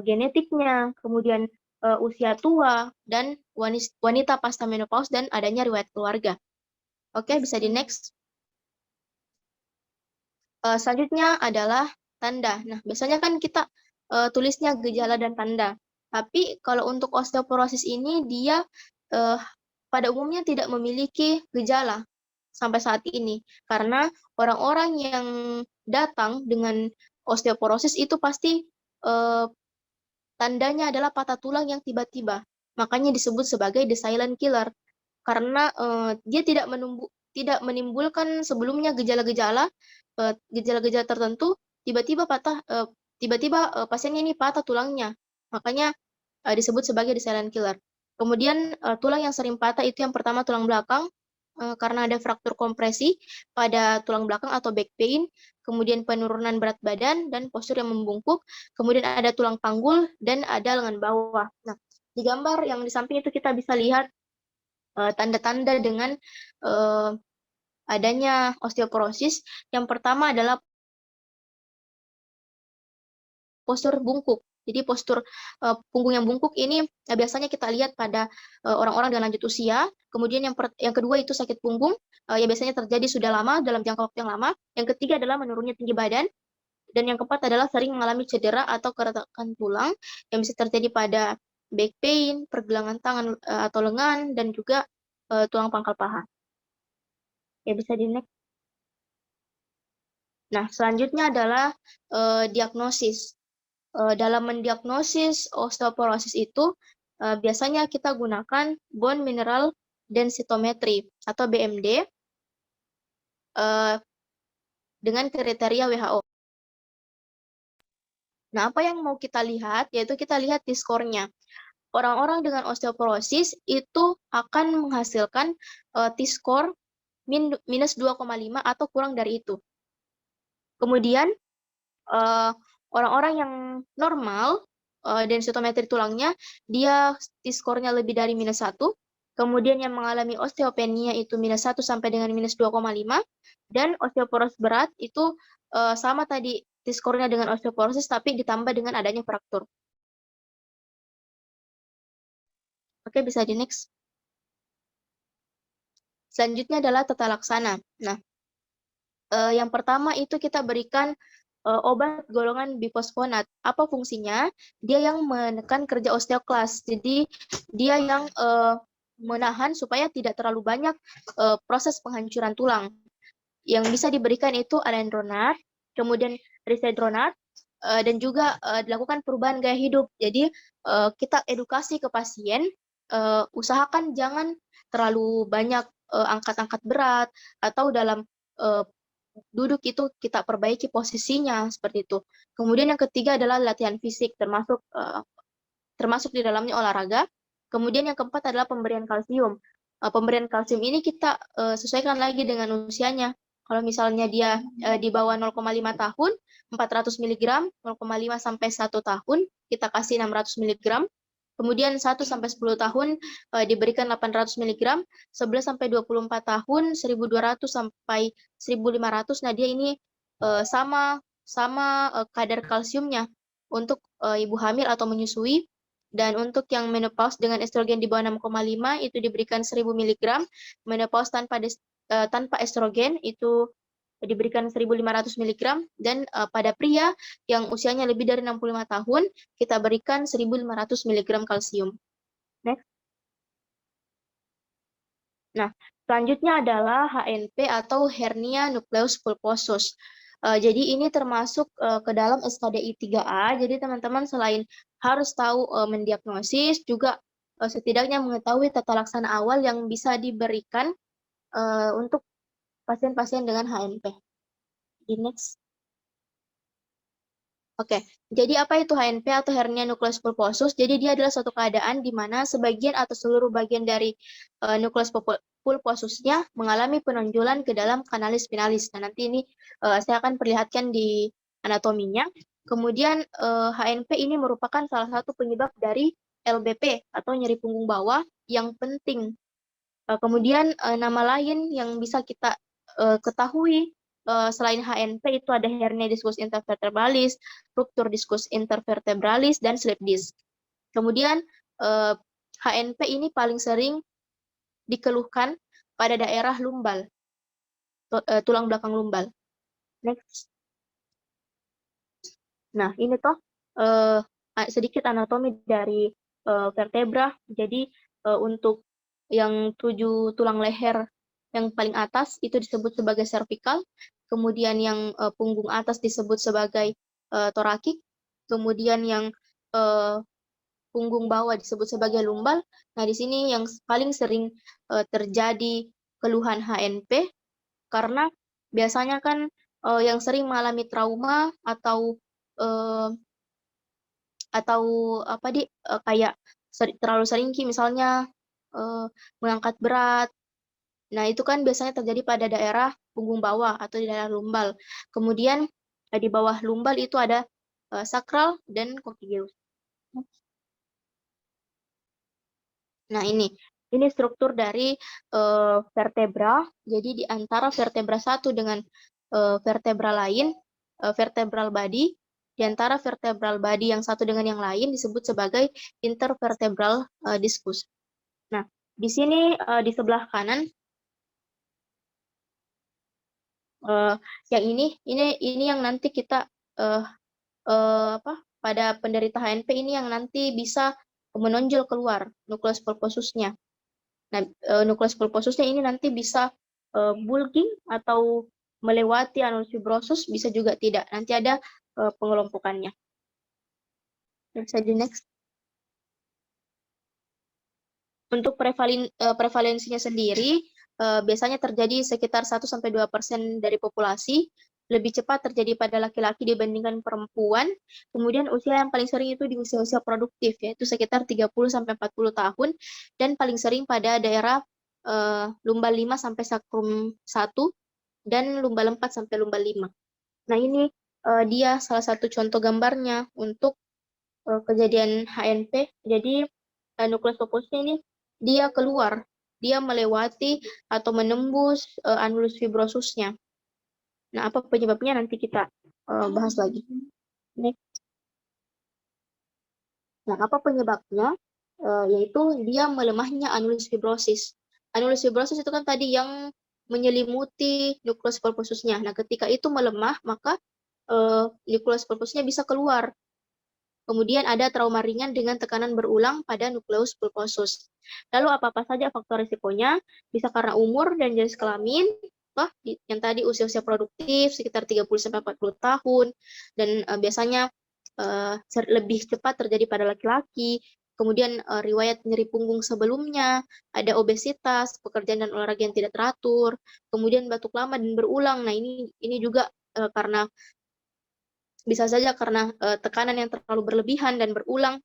genetiknya, kemudian usia tua, dan wanita pasca menopause dan adanya riwayat keluarga. Oke, bisa di next. Selanjutnya adalah tanda. Nah, biasanya kan kita tulisnya gejala dan tanda. Tapi kalau untuk osteoporosis ini dia pada umumnya tidak memiliki gejala sampai saat ini. Karena orang-orang yang datang dengan osteoporosis itu pasti tandanya adalah patah tulang yang tiba-tiba. Makanya disebut sebagai the silent killer. Karena dia tidak menimbulkan sebelumnya gejala-gejala tertentu, tiba-tiba pasiennya ini patah tulangnya. Makanya disebut sebagai the silent killer. Kemudian tulang yang sering patah itu yang pertama tulang belakang, karena ada fraktur kompresi pada tulang belakang atau back pain, kemudian penurunan berat badan dan postur yang membungkuk, kemudian ada tulang panggul dan ada lengan bawah. Nah, di gambar yang di samping itu kita bisa lihat tanda-tanda dengan adanya osteoporosis. Yang pertama adalah postur bungkuk. Jadi postur punggung yang bungkuk ini biasanya kita lihat pada orang-orang dengan lanjut usia. Kemudian yang kedua itu sakit punggung, yang biasanya terjadi sudah lama dalam jangka waktu yang lama. Yang ketiga adalah menurunnya tinggi badan. Dan yang keempat adalah sering mengalami cedera atau keretakan tulang yang bisa terjadi pada back pain, pergelangan tangan atau lengan, dan juga tulang pangkal paha. Ya, bisa di next. Nah, selanjutnya adalah diagnosis. Dalam mendiagnosis osteoporosis itu biasanya kita gunakan bone mineral densitometry atau BMD. dengan kriteria WHO. Nah, apa yang mau kita lihat, yaitu kita lihat di skornya. Orang-orang dengan osteoporosis itu akan menghasilkan T-score minus 2,5 atau kurang dari itu. Kemudian, orang-orang yang normal, densitometri tulangnya, dia T-score-nya lebih dari minus 1. Kemudian yang mengalami osteopenia itu minus 1 sampai dengan minus 2,5. Dan osteoporosis berat itu sama tadi T-score-nya dengan osteoporosis, tapi ditambah dengan adanya fraktur. Oke, bisa di next. Selanjutnya adalah tata laksana. Nah, yang pertama itu kita berikan obat golongan bifosfonat. Apa fungsinya? Dia yang menekan kerja osteoklas. Jadi, dia yang menahan supaya tidak terlalu banyak proses penghancuran tulang. Yang bisa diberikan itu alendronat, kemudian risedronat, dan juga dilakukan perubahan gaya hidup. Jadi kita edukasi ke pasien, usahakan jangan terlalu banyak angkat-angkat berat, atau dalam duduk itu kita perbaiki posisinya seperti itu. Kemudian yang ketiga adalah latihan fisik, termasuk di dalamnya olahraga. Kemudian yang keempat adalah pemberian kalsium. Pemberian kalsium ini kita sesuaikan lagi dengan usianya. Kalau misalnya dia di bawah 0,5 tahun, 400 mg, 0,5 sampai 1 tahun, kita kasih 600 mg. Kemudian 1 sampai 10 tahun diberikan 800 mg, 11 sampai 24 tahun 1200 sampai 1500. Nah, dia ini sama kadar kalsiumnya untuk ibu hamil atau menyusui. Dan untuk yang menopause dengan estrogen di bawah 6,5 itu diberikan 1000 mg, menopause tanpa estrogen itu diberikan 1500 mg, dan pada pria yang usianya lebih dari 65 tahun kita berikan 1500 mg kalsium. Next. Nah, selanjutnya adalah HNP atau hernia nucleus pulposus. Jadi ini termasuk ke dalam SKDI 3A. Jadi teman-teman selain harus tahu mendiagnosis, juga setidaknya mengetahui tata laksana awal yang bisa diberikan untuk pasien-pasien dengan HNP. Di next. Oke, jadi apa itu HNP atau hernia nucleus pulposus? Jadi dia adalah suatu keadaan di mana sebagian atau seluruh bagian dari nucleus pulposusnya mengalami penonjolan ke dalam kanalis spinalis. Nah, nanti ini saya akan perlihatkan di anatominya. Kemudian HNP ini merupakan salah satu penyebab dari LBP atau nyeri punggung bawah yang penting. Kemudian nama lain yang bisa kita ketahui selain HNP itu ada hernia diskus intervertebralis, ruptur diskus intervertebralis, dan slip disc. Kemudian HNP ini paling sering dikeluhkan pada daerah lumbal, tulang belakang lumbal. Next. Nah, ini toh sedikit anatomi dari vertebra. Jadi untuk yang 7 tulang leher yang paling atas itu disebut sebagai cervical, kemudian yang punggung atas disebut sebagai thoracic, kemudian yang punggung bawah disebut sebagai lumbal. Nah, di sini yang paling sering terjadi keluhan HNP karena biasanya kan yang sering mengalami trauma atau kayak terlalu sering misalnya mengangkat berat. Nah, itu kan biasanya terjadi pada daerah punggung bawah atau di daerah lumbal. Kemudian di bawah lumbal itu ada sakral dan coccygeus. Nah, ini struktur dari vertebra. Jadi di antara vertebra satu dengan vertebra lain, vertebral body, di antara vertebral body yang satu dengan yang lain disebut sebagai intervertebral discus. Nah, di sini di sebelah kanan yang ini yang nanti kita pada penderita HNP ini yang nanti bisa menonjol keluar nucleus pulposusnya. Nah, nucleus pulposusnya ini nanti bisa bulging atau melewati anulus fibrosus, bisa juga tidak. Nanti ada pengelompokannya. Bisa di next. Untuk prevalensinya sendiri, biasanya terjadi sekitar 1-2% dari populasi. lebih cepat terjadi pada laki-laki dibandingkan perempuan. Kemudian usia yang paling sering itu di usia-usia produktif, yaitu sekitar 30-40 tahun, dan paling sering pada daerah lumbal 5 sampai sakrum 1, dan lumbal 4 sampai lumbal 5. Nah, ini dia salah satu contoh gambarnya untuk kejadian HNP. Jadi nukleus pulposnya ini dia keluar, dia melewati atau menembus anulus fibrosusnya. Nah, apa penyebabnya nanti kita bahas lagi. Next. Nah, apa penyebabnya? Yaitu dia melemahnya anulus fibrosis. Anulus fibrosis itu kan tadi yang menyelimuti nukleus pulposusnya. Nah, ketika itu melemah, maka nukleus pulposusnya bisa keluar. Kemudian ada trauma ringan dengan tekanan berulang pada nukleus pulposus. Lalu apa-apa saja faktor risikonya? Bisa karena umur dan jenis kelamin, yang tadi usia-usia produktif sekitar 30-40 tahun, dan biasanya lebih cepat terjadi pada laki-laki. Kemudian riwayat nyeri punggung sebelumnya, ada obesitas, pekerjaan dan olahraga yang tidak teratur, kemudian batuk lama dan berulang. Nah, ini juga karena bisa saja karena tekanan yang terlalu berlebihan dan berulang.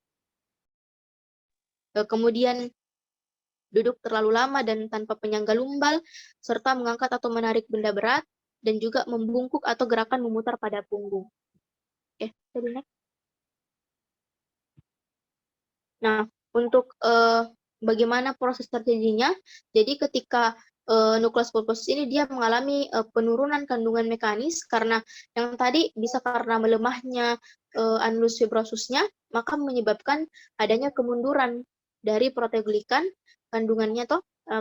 Kemudian duduk terlalu lama dan tanpa penyangga lumbal, serta mengangkat atau menarik benda berat, dan juga membungkuk atau gerakan memutar pada punggung. Jadi next. Nah, untuk bagaimana proses terjadinya, jadi ketika nukleus pulposus ini dia mengalami penurunan kandungan mekanis karena yang tadi bisa karena melemahnya anulus fibrosusnya, maka menyebabkan adanya kemunduran dari proteoglikan kandungannya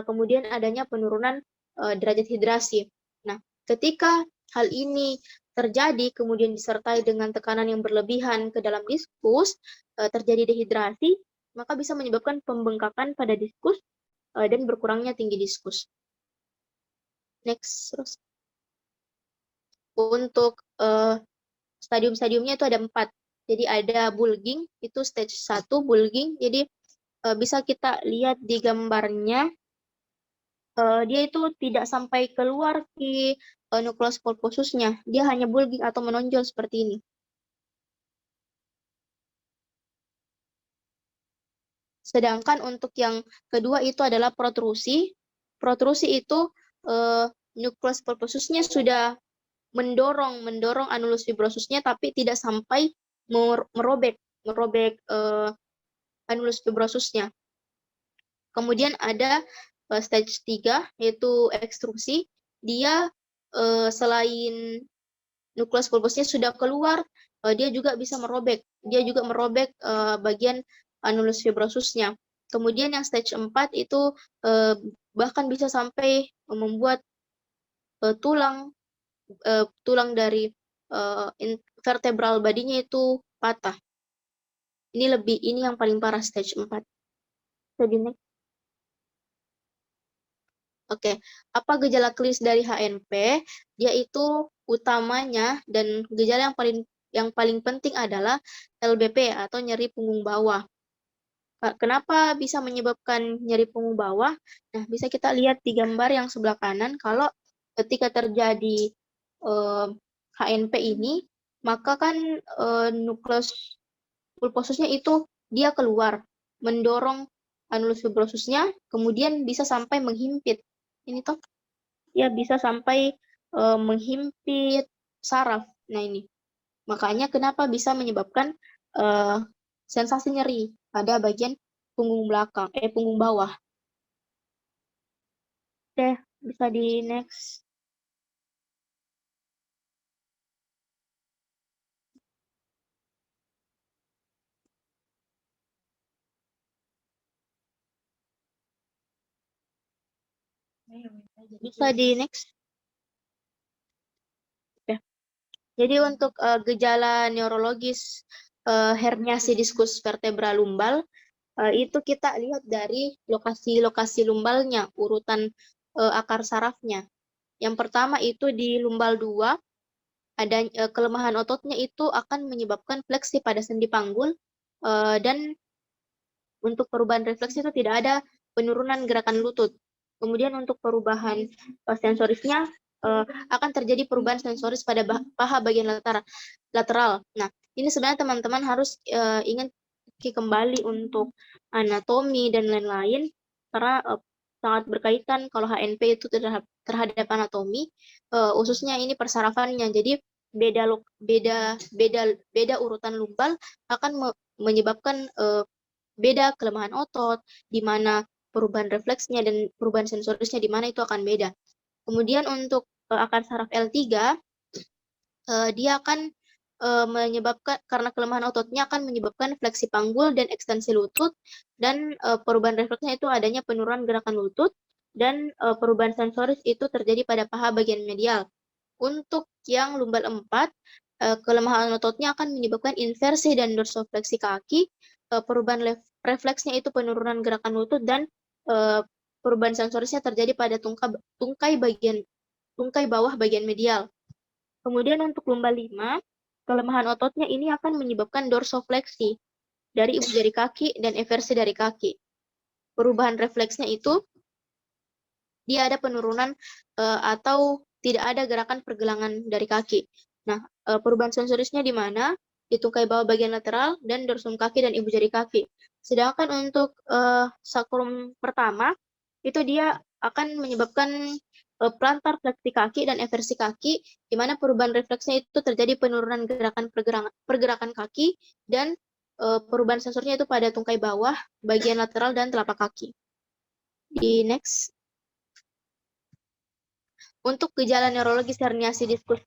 kemudian adanya penurunan derajat hidrasi. Nah, ketika hal ini terjadi kemudian disertai dengan tekanan yang berlebihan ke dalam diskus, terjadi dehidrasi, maka bisa menyebabkan pembengkakan pada diskus dan berkurangnya tinggi diskus. Next, terus. Untuk stadium-stadiumnya itu ada 4. Jadi ada bulging, itu stage 1 bulging. Jadi bisa kita lihat di gambarnya, dia itu tidak sampai keluar di nukleus pulposusnya. Dia hanya bulging atau menonjol seperti ini. Sedangkan untuk yang kedua itu adalah protrusi. Protrusi itu nukleus pulposusnya sudah mendorong anulus fibrosusnya, tapi tidak sampai merobek anulus fibrosusnya. Kemudian ada stage 3, yaitu ekstrusi. Dia selain nukleus pulposnya sudah keluar, dia juga bisa merobek. Dia juga merobek bagian anulus fibrosusnya. Kemudian yang stage 4 itu bahkan bisa sampai membuat tulang dari vertebral bodinya itu patah. Ini yang paling parah, stage 4. Jadi next. Oke, apa gejala klinis dari HNP? Dia itu utamanya dan gejala yang paling penting adalah LBP atau nyeri punggung bawah. Kenapa bisa menyebabkan nyeri punggung bawah? Nah, bisa kita lihat di gambar yang sebelah kanan, kalau ketika terjadi HNP ini, maka kan nukleus pulposusnya itu dia keluar, mendorong anulus fibrosusnya, kemudian bisa sampai menghimpit. Ini ya bisa sampai menghimpit saraf. Nah, ini makanya kenapa bisa menyebabkan sensasi nyeri pada bagian punggung bawah. Oke, bisa di next. Bisa di next. Oke. Jadi untuk gejala neurologis herniasi diskus vertebra lumbal, itu kita lihat dari lokasi-lokasi lumbalnya, urutan akar sarafnya. Yang pertama itu di lumbal 2, ada kelemahan ototnya itu akan menyebabkan fleksi pada sendi panggul, dan untuk perubahan refleks itu tidak ada penurunan gerakan lutut. Kemudian untuk perubahan sensorisnya akan terjadi perubahan sensoris pada paha bagian lateral. Nah, ini sebenarnya teman-teman harus ingat kembali untuk anatomi dan lain-lain, karena sangat berkaitan kalau HNP itu terhadap anatomi, khususnya ini persarafannya. Jadi beda urutan lumbal akan menyebabkan beda kelemahan otot, di mana perubahan refleksnya dan perubahan sensorisnya di mana itu akan beda. Kemudian untuk akar saraf L3, dia akan menyebabkan, karena kelemahan ototnya akan menyebabkan fleksi panggul dan ekstensi lutut, dan perubahan refleksnya itu adanya penurunan gerakan lutut, dan perubahan sensoris itu terjadi pada paha bagian medial. Untuk yang lumbal 4, kelemahan ototnya akan menyebabkan inversi dan dorsofleksi kaki, perubahan refleksnya itu penurunan gerakan lutut, dan perubahan sensorisnya terjadi pada tungkai bawah bagian medial. Kemudian untuk lumbal 5, kelemahan ototnya ini akan menyebabkan dorsofleksi dari ibu jari kaki dan eversi dari kaki. Perubahan refleksnya itu dia ada penurunan atau tidak ada gerakan pergelangan dari kaki. Nah, perubahan sensorisnya di mana? Di tungkai bawah bagian lateral dan dorsum kaki dan ibu jari kaki. Sedangkan untuk sakrum pertama, itu dia akan menyebabkan plantar fleksi kaki dan eversi kaki, di mana perubahan refleksnya itu terjadi penurunan pergerakan kaki, dan perubahan sensornya itu pada tungkai bawah, bagian lateral, dan telapak kaki. Di next. Untuk gejala neurologis herniasi diskus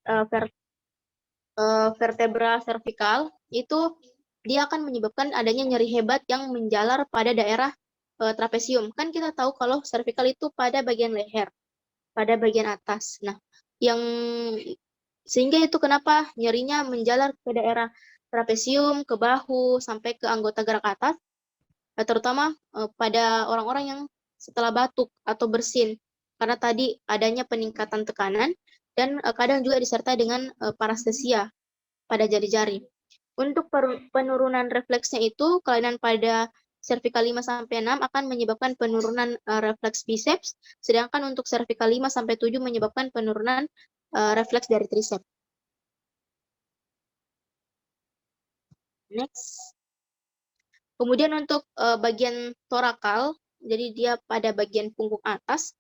vertebra cervical, itu dia akan menyebabkan adanya nyeri hebat yang menjalar pada daerah trapesium. Kan kita tahu kalau cervical itu pada bagian leher, pada bagian atas. Nah, sehingga itu kenapa nyerinya menjalar ke daerah trapesium, ke bahu, sampai ke anggota gerak atas, terutama pada orang-orang yang setelah batuk atau bersin, karena tadi adanya peningkatan tekanan, dan kadang juga disertai dengan parestesia pada jari-jari. Untuk penurunan refleksnya itu, kelainan pada cervical 5-6 akan menyebabkan penurunan refleks biceps, sedangkan untuk cervical 5-7 menyebabkan penurunan refleks dari triceps. Next. Kemudian untuk bagian torakal, jadi dia pada bagian punggung atas,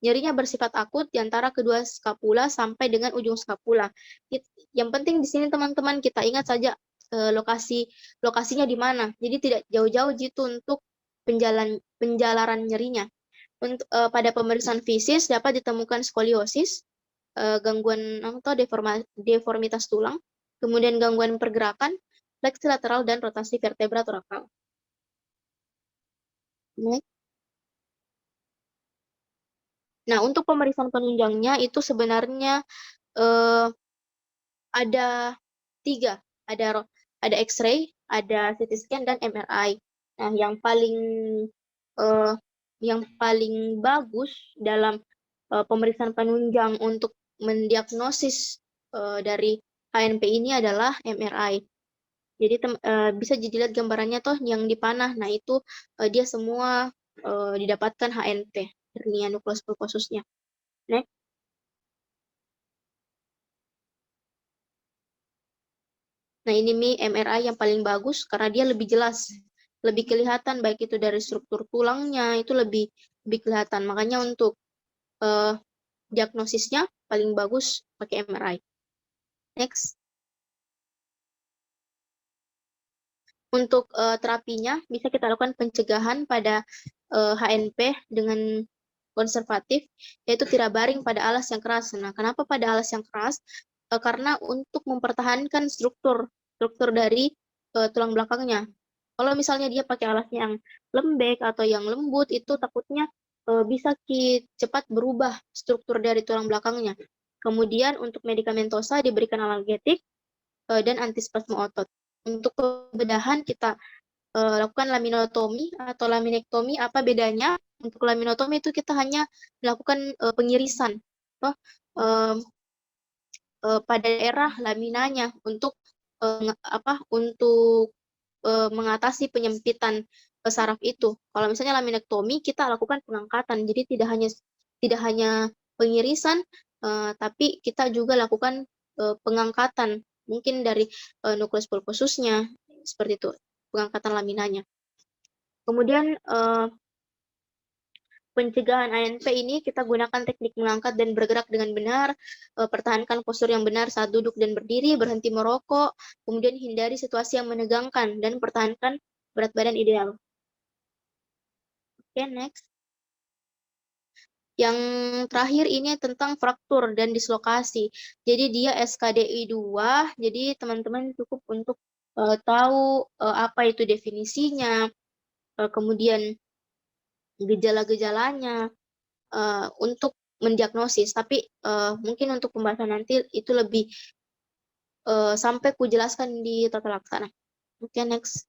nyerinya bersifat akut di antara kedua skapula sampai dengan ujung skapula. Yang penting di sini teman-teman kita ingat saja lokasinya di mana. Jadi tidak jauh-jauh gitu untuk penjalaran nyerinya. Untuk pada pemeriksaan fisis dapat ditemukan skoliosis, gangguan atau deformitas tulang, kemudian gangguan pergerakan, fleksi lateral, dan rotasi vertebra torakal. Next. Nah, untuk pemeriksaan penunjangnya itu sebenarnya ada 3. Ada X-ray, ada CT scan, dan MRI. Nah, yang paling bagus dalam pemeriksaan penunjang untuk mendiagnosis dari HNP ini adalah MRI. Jadi bisa dilihat gambarannya toh yang di panah. Nah, itu dia semua didapatkan HNP, hernia nukleus pulposusnya. Next. Nah, ini MRI yang paling bagus karena dia lebih jelas, lebih kelihatan, baik itu dari struktur tulangnya itu lebih kelihatan. Makanya untuk diagnosisnya paling bagus pakai MRI. Next. Untuk terapinya bisa kita lakukan pencegahan pada HNP dengan konservatif, yaitu tirabaring pada alas yang keras. Nah, kenapa pada alas yang keras? Karena untuk mempertahankan struktur dari tulang belakangnya. Kalau misalnya dia pakai alas yang lembek atau yang lembut, itu takutnya bisa cepat berubah struktur dari tulang belakangnya. Kemudian untuk medikamentosa diberikan analgetik dan antispasme otot. Untuk pembedahan kita lakukan laminotomi atau laminektomi. Apa bedanya? Untuk laminotomi itu kita hanya melakukan pengirisan pada daerah laminanya untuk mengatasi penyempitan saraf itu. Kalau misalnya laminektomi kita lakukan pengangkatan, jadi tidak hanya pengirisan, tapi kita juga lakukan pengangkatan, mungkin dari nukleus pulposusnya, seperti itu, pengangkatan laminanya. Kemudian pencegahan ANP ini kita gunakan teknik mengangkat dan bergerak dengan benar, pertahankan postur yang benar saat duduk dan berdiri, berhenti merokok, kemudian hindari situasi yang menegangkan, dan pertahankan berat badan ideal. Oke, next. Yang terakhir ini tentang fraktur dan dislokasi. Jadi dia SKDI 2, jadi teman-teman cukup untuk tahu apa itu definisinya, kemudian gejala-gejalanya, untuk mendiagnosis. Tapi mungkin untuk pembahasan nanti itu lebih sampai ku jelaskan di tata laksana. Oke, next.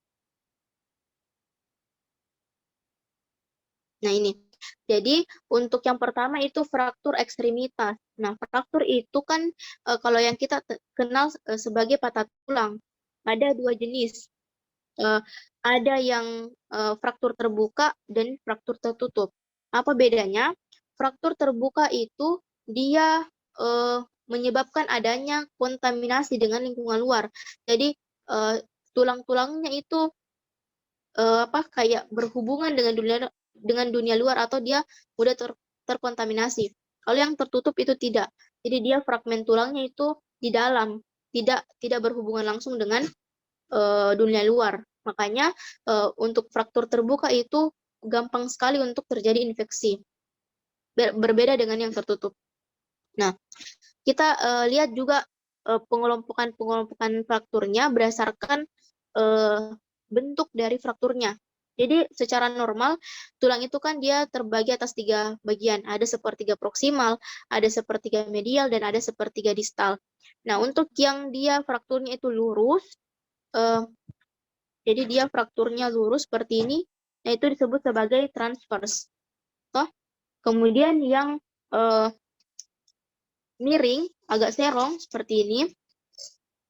Nah, ini. Jadi untuk yang pertama itu fraktur ekstremitas. Nah, fraktur itu kan kalau yang kita kenal sebagai patah tulang. Ada dua jenis. Ada yang fraktur terbuka dan fraktur tertutup. Apa bedanya? Fraktur terbuka itu dia menyebabkan adanya kontaminasi dengan lingkungan luar. Jadi tulang-tulangnya itu kayak berhubungan dengan dunia luar, atau dia udah terkontaminasi. Kalau yang tertutup itu tidak. Jadi dia fragmen tulangnya itu di dalam, tidak berhubungan langsung dengan dunia luar. Makanya untuk fraktur terbuka itu gampang sekali untuk terjadi infeksi. Berbeda dengan yang tertutup. Nah, kita lihat juga pengelompokan frakturnya berdasarkan bentuk dari frakturnya. Jadi secara normal tulang itu kan dia terbagi atas 3 bagian. Ada sepertiga proksimal, ada sepertiga medial, dan ada sepertiga distal. Nah, untuk yang dia frakturnya itu lurus, jadi dia frakturnya lurus seperti ini, nah itu disebut sebagai transverse. Kemudian yang miring, agak serong seperti ini,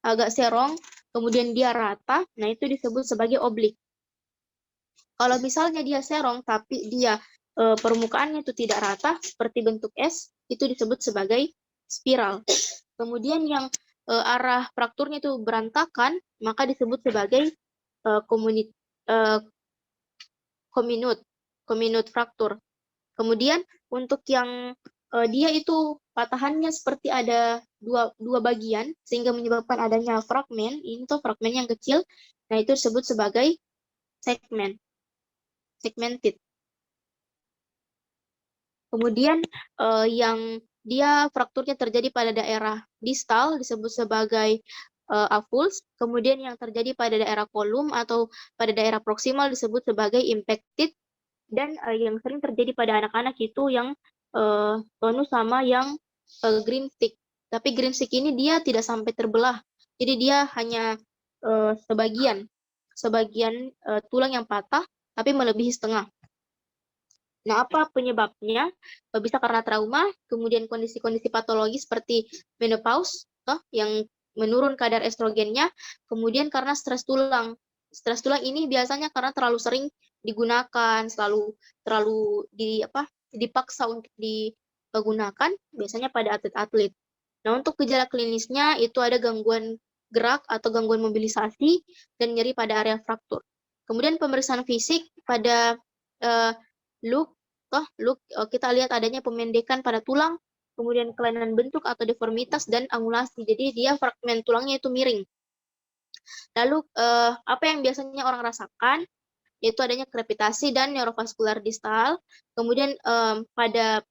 agak serong, kemudian dia rata, nah itu disebut sebagai oblik. Kalau misalnya dia serong tapi dia permukaannya itu tidak rata, seperti bentuk S, itu disebut sebagai spiral. Kemudian yang arah frakturnya itu berantakan, maka disebut sebagai comminute fraktur. Kemudian untuk yang dia itu patahannya seperti ada dua bagian sehingga menyebabkan adanya fragmen, ini tuh fragmen yang kecil, nah itu disebut sebagai segmented. Kemudian yang dia frakturnya terjadi pada daerah distal disebut sebagai avulse, kemudian yang terjadi pada daerah kolum atau pada daerah proksimal disebut sebagai impacted, dan yang sering terjadi pada anak-anak itu yang tonus sama yang green stick. Tapi green stick ini dia tidak sampai terbelah, jadi dia hanya sebagian tulang yang patah, tapi melebihi setengah. Nah, apa penyebabnya? Bisa karena trauma, kemudian kondisi-kondisi patologis seperti menopause, yang menurun kadar estrogennya, kemudian karena stres tulang. Stres tulang ini biasanya karena terlalu sering digunakan, terlalu dipaksa untuk digunakan, biasanya pada atlet-atlet. Nah, untuk gejala klinisnya itu ada gangguan gerak atau gangguan mobilisasi dan nyeri pada area fraktur. Kemudian pemeriksaan fisik pada look, kita lihat adanya pemendekan pada tulang, kemudian kelainan bentuk atau deformitas, dan angulasi. Jadi dia fragmen tulangnya itu miring. Lalu apa yang biasanya orang rasakan? Yaitu adanya krepitasi dan neurovaskular distal. Kemudian pada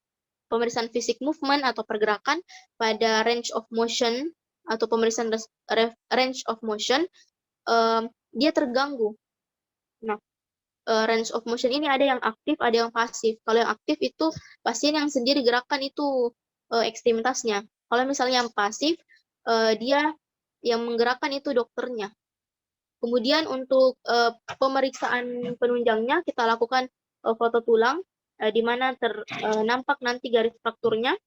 pemeriksaan fisik movement atau pergerakan, pada range of motion atau pemeriksaan range of motion, dia terganggu. Nah, range of motion ini ada yang aktif, ada yang pasif. Kalau yang aktif itu pasien yang sendiri gerakan itu ekstremitasnya. Kalau misalnya yang pasif, dia yang menggerakkan itu dokternya. Kemudian untuk pemeriksaan penunjangnya kita lakukan foto tulang, di mana nampak nanti garis frakturnya,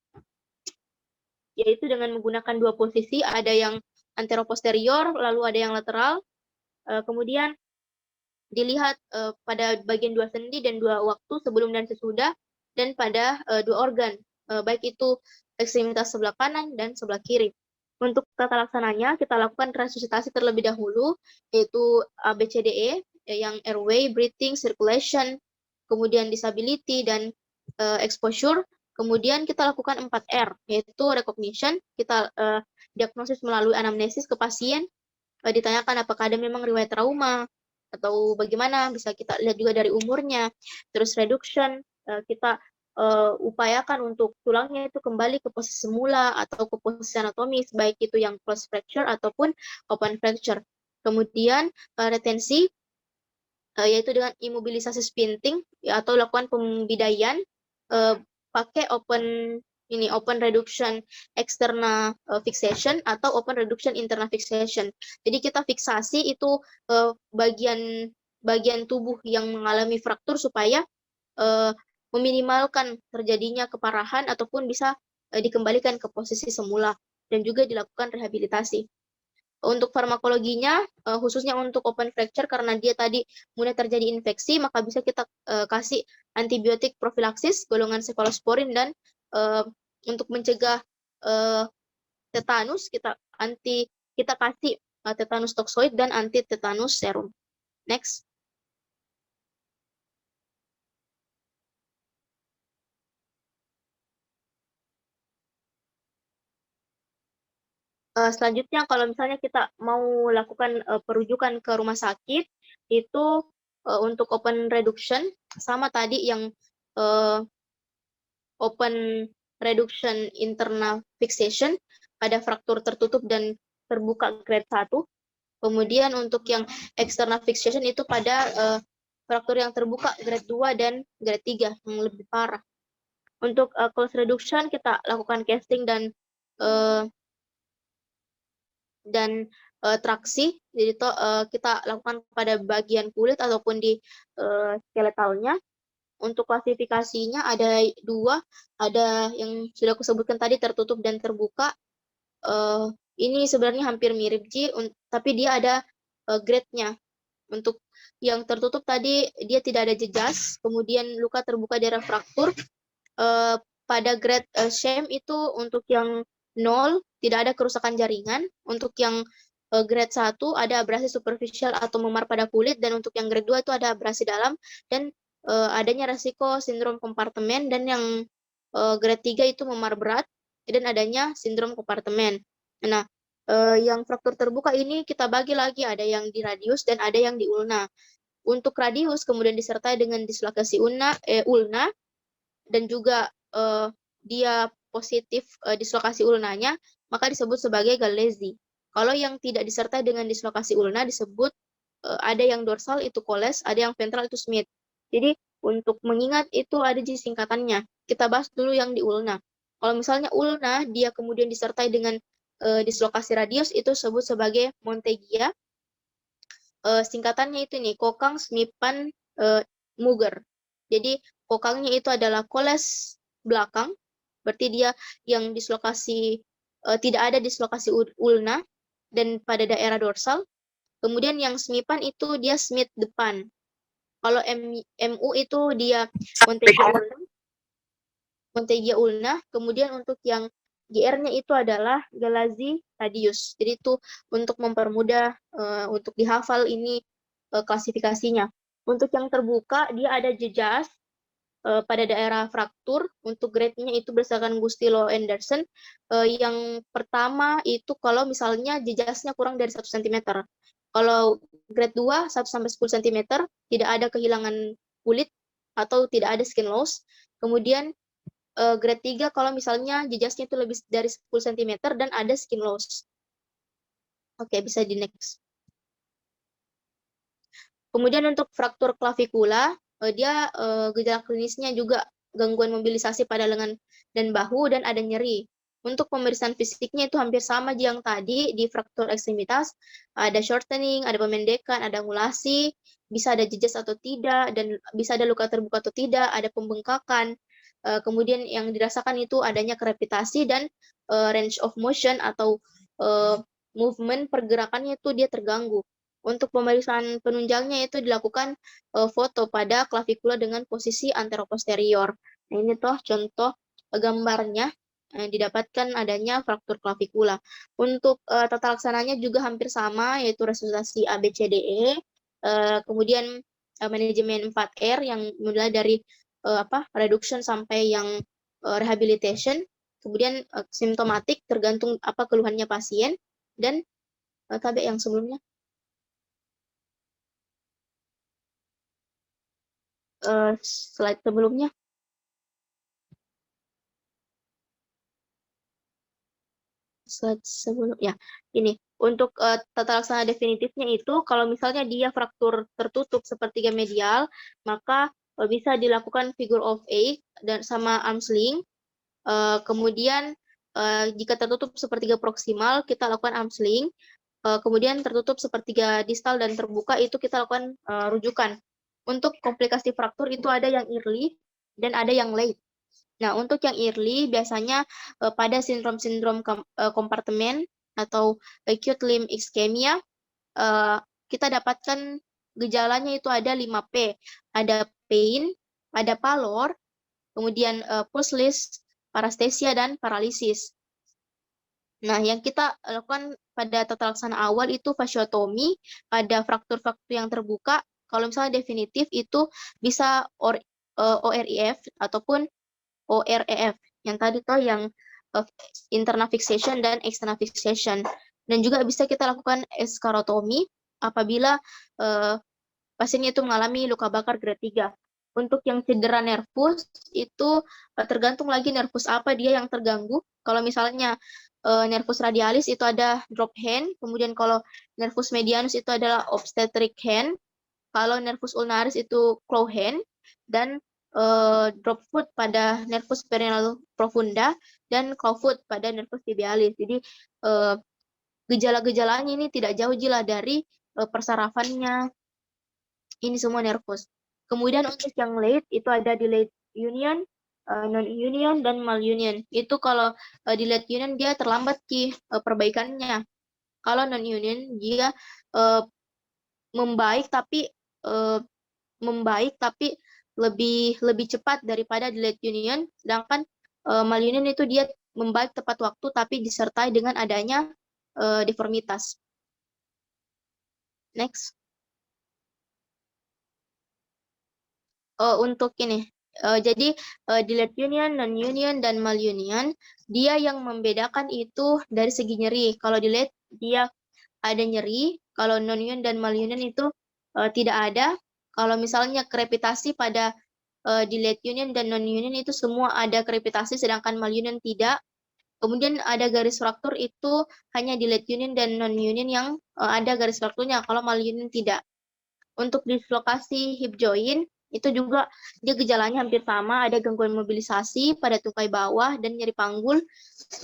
yaitu dengan menggunakan 2 posisi, ada yang anteroposterior, lalu ada yang lateral. Kemudian dilihat pada bagian 2 sendi dan 2 waktu sebelum dan sesudah, dan pada 2 organ, baik itu ekstremitas sebelah kanan dan sebelah kiri. Untuk tata laksananya, kita lakukan resusitasi terlebih dahulu, yaitu ABCDE, yang airway, breathing, circulation, kemudian disability, dan exposure. Kemudian kita lakukan 4R, yaitu recognition, kita diagnosis melalui anamnesis ke pasien, ditanyakan apakah ada memang riwayat trauma, atau bagaimana, bisa kita lihat juga dari umurnya. Terus reduction, kita upayakan untuk tulangnya itu kembali ke posisi semula atau ke posisi anatomis, baik itu yang closed fracture ataupun open fracture. Kemudian retensi, yaitu dengan imobilisasi spinting, ya, atau lakukan pembidaian pakai open reduction external fixation atau open reduction internal fixation. Jadi kita fiksasi itu bagian tubuh yang mengalami fraktur supaya meminimalkan terjadinya keparahan ataupun bisa dikembalikan ke posisi semula, dan juga dilakukan rehabilitasi. Untuk farmakologinya, khususnya untuk open fracture, karena dia tadi mudah terjadi infeksi, maka bisa kita kasih antibiotik profilaksis golongan cephalosporin, dan untuk mencegah tetanus, kita kasih tetanus toksoid dan anti tetanus serum. Next. Selanjutnya, kalau misalnya kita mau lakukan perujukan ke rumah sakit, itu untuk open reduction, sama tadi yang open reduction internal fixation pada fraktur tertutup dan terbuka grade 1. Kemudian untuk yang external fixation itu pada fraktur yang terbuka grade 2 dan grade 3 yang lebih parah. Untuk close reduction, kita lakukan casting dan traksi, jadi kita lakukan pada bagian kulit ataupun di skeletalnya. Untuk klasifikasinya ada 2, ada yang sudah aku sebutkan tadi, tertutup dan terbuka. Ini sebenarnya hampir mirip Ji, tapi dia ada grade-nya. Untuk yang tertutup tadi dia tidak ada jejas, kemudian luka terbuka daerah fraktur. Pada grade sham itu untuk yang 0 tidak ada kerusakan jaringan, untuk yang grade 1 ada abrasi superficial atau memar pada kulit, dan untuk yang grade 2 itu ada abrasi dalam dan adanya resiko sindrom kompartemen, dan yang grade 3 itu memar berat dan adanya sindrom kompartemen. Nah, yang fraktur terbuka ini kita bagi lagi, ada yang di radius dan ada yang di ulna. Untuk radius kemudian disertai dengan dislokasi ulna dan juga dia positif dislokasi ulnanya, maka disebut sebagai galezi. Kalau yang tidak disertai dengan dislokasi ulna disebut ada yang dorsal itu Coles, ada yang ventral itu Smith. Jadi untuk mengingat itu ada di singkatannya. Kita bahas dulu yang di ulna. Kalau misalnya ulna dia kemudian disertai dengan dislokasi radius, itu disebut sebagai Montegia. Singkatannya itu nih, Kokang, Smipan, Muger. Jadi kokangnya itu adalah Coles belakang, berarti dia yang dislokasi tidak ada dislokasi ulna dan pada daerah dorsal. Kemudian yang Smipan itu dia Smith depan. Kalau MU itu dia Montegia ulna. Kemudian untuk yang GR-nya itu adalah Galazi radius. Jadi itu untuk mempermudah untuk dihafal ini klasifikasinya. Untuk yang terbuka dia ada jejas pada daerah fraktur. Untuk grade-nya itu berdasarkan Gustilo Anderson. Yang pertama itu kalau misalnya jejasnya kurang dari 1 cm. Kalau grade 2 1 sampai 10 cm tidak ada kehilangan kulit atau tidak ada skin loss. Kemudian grade 3 kalau misalnya jejasnya itu lebih dari 10 cm dan ada skin loss. Oke, bisa di next. Kemudian untuk fraktur klavikula, dia gejala klinisnya juga gangguan mobilisasi pada lengan dan bahu dan ada nyeri. Untuk pemeriksaan fisiknya itu hampir sama yang tadi di fraktur ekstremitas, ada shortening, ada pemendekan, ada angulasi, bisa ada jejas atau tidak, dan bisa ada luka terbuka atau tidak, ada pembengkakan. Kemudian yang dirasakan itu adanya krepitasi dan range of motion atau movement pergerakannya itu dia terganggu. Untuk pemeriksaan penunjangnya itu dilakukan foto pada klavikula dengan posisi anteroposterior. Nah, ini toh contoh gambarnya didapatkan adanya fraktur klavikula. Untuk tata laksananya juga hampir sama, yaitu resusitasi ABCDE, kemudian manajemen 4R yang mulai dari reduction sampai yang rehabilitation, kemudian simptomatik tergantung apa keluhannya pasien, dan tabel yang sebelumnya. Slide sebelumnya. Slide sebelum ya ini untuk tata laksana definitifnya itu kalau misalnya dia fraktur tertutup sepertiga medial, maka bisa dilakukan figure of 8 dan sama arm sling. Kemudian jika tertutup sepertiga proksimal kita lakukan arm sling. Kemudian tertutup sepertiga distal dan terbuka itu kita lakukan rujukan. Untuk komplikasi fraktur itu ada yang early dan ada yang late. Nah, untuk yang early biasanya pada sindrom-sindrom kompartemen atau acute limb ischemia, kita dapatkan gejalanya itu ada 5P. Ada pain, ada pallor, kemudian pulseless, paresthesia, dan paralisis. Nah, yang kita lakukan pada tata laksana awal itu fasciotomi pada fraktur-fraktur yang terbuka. Kalau misalnya definitif itu bisa ORIF ataupun OREF. Yang tadi tuh yang internal fixation dan external fixation. Dan juga bisa kita lakukan eskarotomi apabila pasiennya itu mengalami luka bakar grade 3. Untuk yang cedera nervus itu tergantung lagi nervus apa dia yang terganggu. Kalau misalnya nervus radialis itu ada drop hand, kemudian kalau nervus medianus itu adalah obstetric hand, kalau nervus ulnaris itu claw hand, dan drop foot pada nervus perineal profunda, dan claw foot pada nervus tibialis. Jadi gejala-gejalanya ini tidak jauh jila dari persarafannya, ini semua nervus. Kemudian untuk yang late itu ada delayed union, non-union, dan malunion. Itu kalau delayed union dia terlambat perbaikannya. Kalau non-union dia membaik tapi lebih cepat daripada delayed union, sedangkan malunion itu dia membaik tepat waktu tapi disertai dengan adanya deformitas. Next. Untuk ini, jadi delayed union, non-union, dan malunion, dia yang membedakan itu dari segi nyeri. Kalau delayed dia ada nyeri, kalau non-union dan malunion itu tidak ada. Kalau misalnya krepitasi pada delayed union dan non-union itu semua ada krepitasi, sedangkan malunion tidak. Kemudian ada garis fraktur itu hanya delayed union dan non-union yang ada garis frakturnya, kalau malunion tidak. Untuk dislokasi hip joint, itu juga dia gejalanya hampir sama, ada gangguan mobilisasi pada tungkai bawah dan nyeri panggul,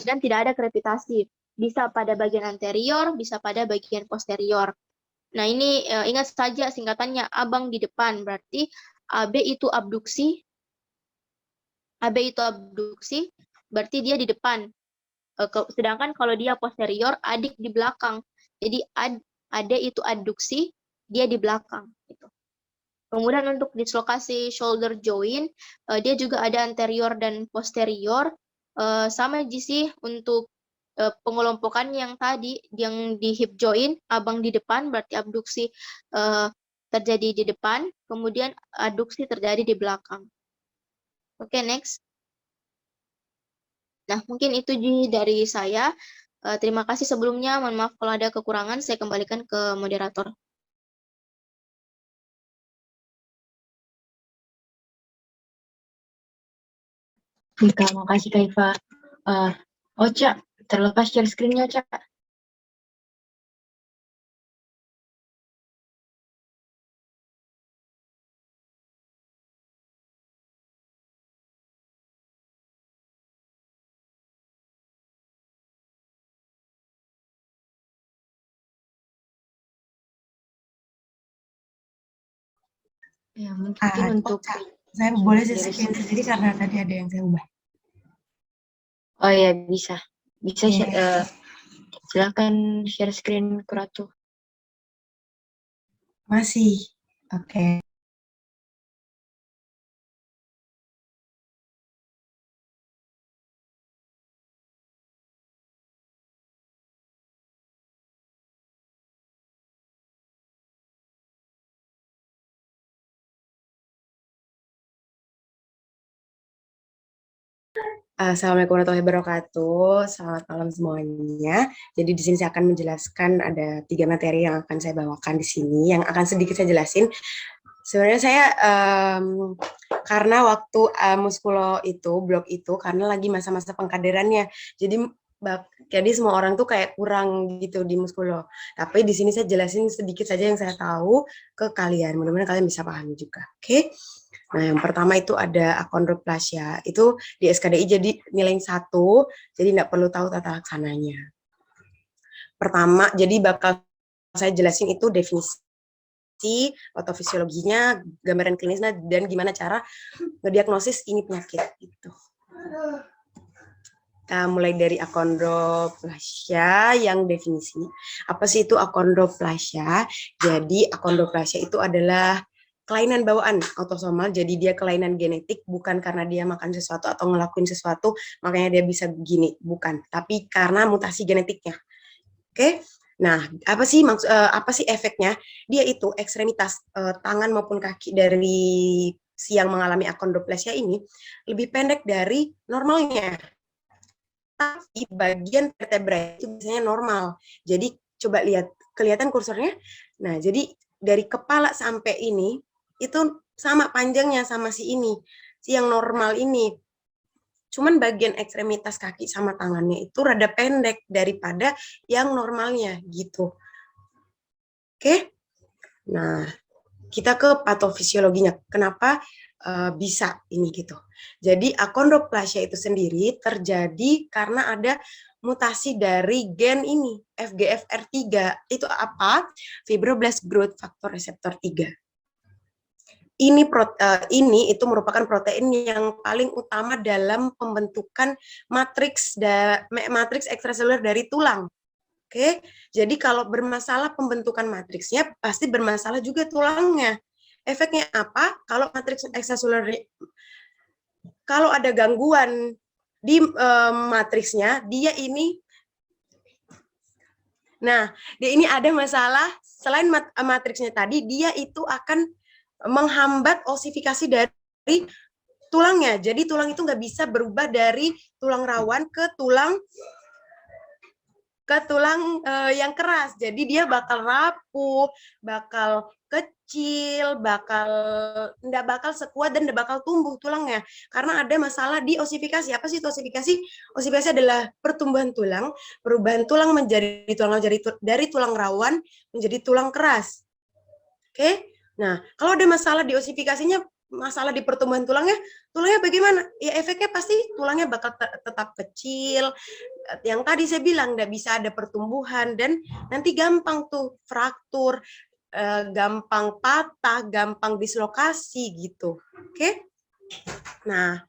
dan tidak ada krepitasi. Bisa pada bagian anterior, bisa pada bagian posterior. Nah, ini ingat saja singkatannya abang di depan, berarti AB itu abduksi, berarti dia di depan. Sedangkan kalau dia posterior, adik di belakang. Jadi ade itu adduksi, dia di belakang. Gitu. Kemudian untuk dislokasi shoulder joint, dia juga ada anterior dan posterior. Sama sih untuk pengelompokan yang tadi, yang di hip joint, abang di depan, berarti abduksi terjadi di depan, kemudian adduksi terjadi di belakang. Oke, next. Nah, mungkin itu dari saya. Terima kasih sebelumnya. Mohon maaf kalau ada kekurangan, saya kembalikan ke moderator. Baik, makasih Kak Iva. Ocha, terlepas share screen-nya, Ocha. Ya, mungkin untuk... Saya boleh screen sendiri karena tadi ada yang saya ubah. Oh ya, bisa. Bisa silakan share screen ke Ratu. Masih. Oke. Assalamualaikum warahmatullahi wabarakatuh. Selamat malam semuanya. Jadi di sini saya akan menjelaskan ada 3 materi yang akan saya bawakan di sini, yang akan sedikit saya jelasin. Sebenarnya saya karena waktu muskulo itu, blog itu, karena lagi masa-masa pengkaderannya. Jadi semua orang tuh kayak kurang gitu di muskulo. Tapi di sini saya jelasin sedikit saja yang saya tahu ke kalian. Mudah-mudahan kalian bisa pahami juga. Oke? Nah, yang pertama itu ada akondroplasia. Itu di SKDI jadi nilai 1, jadi nggak perlu tahu tata laksananya. Pertama, jadi bakal saya jelasin itu definisi, patofisiologinya, gambaran klinisnya, dan gimana cara ngediagnosis ini penyakit. Gitu. Kita mulai dari akondroplasia yang definisinya. Apa sih itu akondroplasia? Jadi akondroplasia itu adalah kelainan bawaan autosomal, jadi dia kelainan genetik, bukan karena dia makan sesuatu atau ngelakuin sesuatu, makanya dia bisa begini, bukan. Tapi karena mutasi genetiknya. Oke? Nah, apa sih efeknya? Dia itu ekstremitas tangan maupun kaki dari si yang mengalami akondroplasia ini lebih pendek dari normalnya. Tapi bagian vertebra itu biasanya normal. Jadi coba lihat, kelihatan kursornya? Nah, jadi dari kepala sampai ini itu sama panjangnya sama si ini, si yang normal ini. Cuman bagian ekstremitas kaki sama tangannya itu rada pendek daripada yang normalnya gitu. Oke? Nah, kita ke patofisiologinya. Kenapa bisa ini gitu? Jadi akondroplasia itu sendiri terjadi karena ada mutasi dari gen ini, FGFR3. Itu apa? Fibroblast Growth Factor Receptor 3. Ini itu merupakan protein yang paling utama dalam pembentukan matriks ekstraseluler dari tulang. Oke, jadi kalau bermasalah pembentukan matriksnya, pasti bermasalah juga tulangnya. Efeknya apa? Kalau matriks ekstraseluler, kalau ada gangguan di matriksnya, dia ini ada masalah. Selain matriksnya tadi, dia itu akan menghambat osifikasi dari tulangnya. Jadi tulang itu nggak bisa berubah dari tulang rawan ke tulang yang keras. Jadi dia bakal rapuh, bakal kecil, nggak bakal sekuat dan nggak bakal tumbuh tulangnya. Karena ada masalah di osifikasi. Apa sih itu osifikasi? Osifikasi adalah pertumbuhan tulang, perubahan tulang dari tulang rawan menjadi tulang keras. Oke? Nah, kalau ada masalah di osifikasinya, masalah di pertumbuhan tulangnya bagaimana? Ya efeknya pasti tulangnya bakal tetap kecil. Yang tadi saya bilang nggak bisa ada pertumbuhan dan nanti gampang tuh fraktur, gampang patah, gampang dislokasi gitu. Oke? Nah,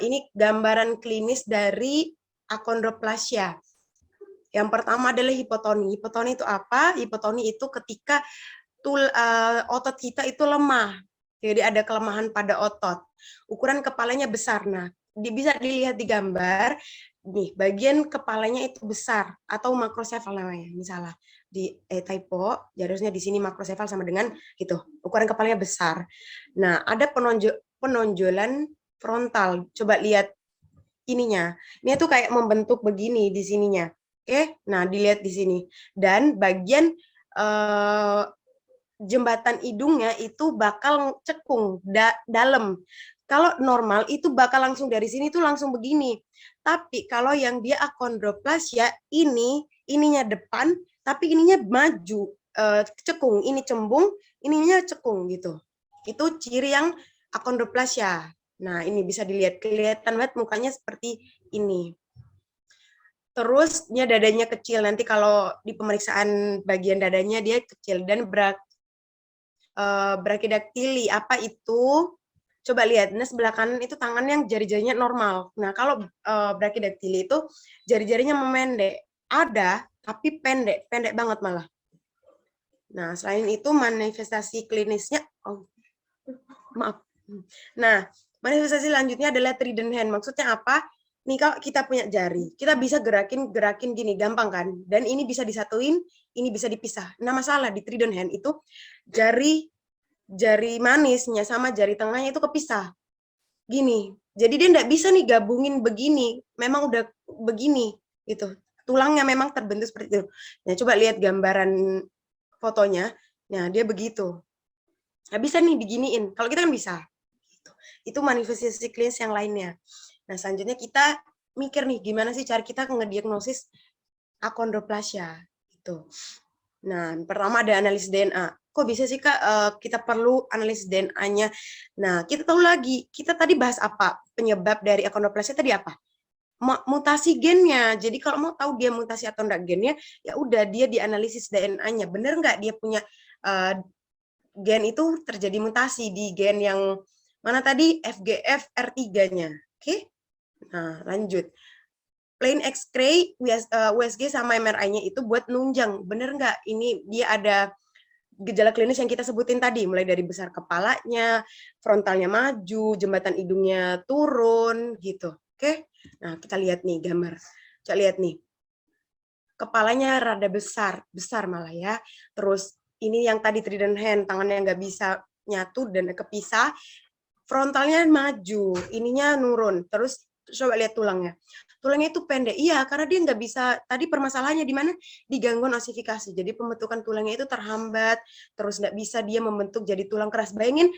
ini gambaran klinis dari akondroplasia. Yang pertama adalah hipotoni. Hipotoni itu apa? Hipotoni itu ketika otot kita itu lemah, jadi ada kelemahan pada otot. Ukuran kepalanya besar. Nah, bisa dilihat di gambar. Nih, bagian kepalanya itu besar atau makrosefal namanya. Misalnya di typo, harusnya di sini makrosefal sama dengan gitu. Ukuran kepalanya besar. Nah, ada penonjolan frontal. Coba lihat ininya. Ini tuh kayak membentuk begini di sininya. Oke, nah dilihat di sini. Dan bagian jembatan hidungnya itu bakal cekung dalam. Kalau normal itu bakal langsung dari sini tuh langsung begini. Tapi kalau yang dia akondroplasia ininya depan, tapi ininya maju, cekung. Ini cembung, ininya cekung gitu. Itu ciri yang akondroplasia. Nah, ini bisa dilihat, kelihatan banget mukanya seperti ini. Terus dadanya kecil. Nanti kalau di pemeriksaan bagian dadanya dia kecil dan brachidaktili. Apa itu? Coba lihat. Nah, sebelah kanan itu tangan yang jari-jarinya normal. Nah, kalau brachidaktili itu jari-jarinya memendek. Ada, tapi pendek banget malah. Nah, selain itu manifestasi klinisnya, maaf. Nah, manifestasi selanjutnya adalah trident hand. Maksudnya apa? Nih kalau kita punya jari, kita bisa gerakin gini, gampang kan? Dan ini bisa disatuin, ini bisa dipisah. Nah, masalah di trident hand itu jari manisnya sama jari tengahnya itu kepisah. Gini, Jadi dia nggak bisa nih gabungin begini, memang udah begini gitu. Tulangnya memang terbentuk seperti itu. Nah, coba lihat gambaran fotonya. Nah, dia begitu. Nggak bisa nih diginiin. Kalau kita kan bisa. Gitu. Itu manifestasi klinis yang lainnya. Nah, selanjutnya kita mikir nih, gimana sih cara kita ngediagnosis akondroplasia. Gitu. Nah, pertama ada analisis DNA. Kok bisa sih Kak kita perlu analisis DNA-nya? Nah, kita tahu lagi, kita tadi bahas apa? Penyebab dari akondroplasia tadi apa? Mutasi gennya. Jadi kalau mau tahu dia mutasi atau enggak gennya, ya udah dia dianalisis DNA-nya. Bener nggak dia punya gen itu terjadi mutasi di gen yang mana tadi? FGF R3-nya. Oke? Nah, lanjut. Plain X-ray, USG sama MRI-nya itu buat nunjang, bener nggak ini dia ada gejala klinis yang kita sebutin tadi, mulai dari besar kepalanya, frontalnya maju, jembatan hidungnya turun, gitu. Oke? Nah, kita lihat nih gambar. Coba lihat nih. Kepalanya rada besar, besar malah ya. Terus ini yang tadi trident hand, tangannya nggak bisa nyatu dan kepisah, frontalnya maju, ininya nurun. Terus coba lihat tulangnya. Tulangnya itu pendek. Iya, karena dia nggak bisa, tadi permasalahannya di mana? Di gangguan osifikasi. Jadi pembentukan tulangnya itu terhambat, terus nggak bisa dia membentuk jadi tulang keras. Bayangin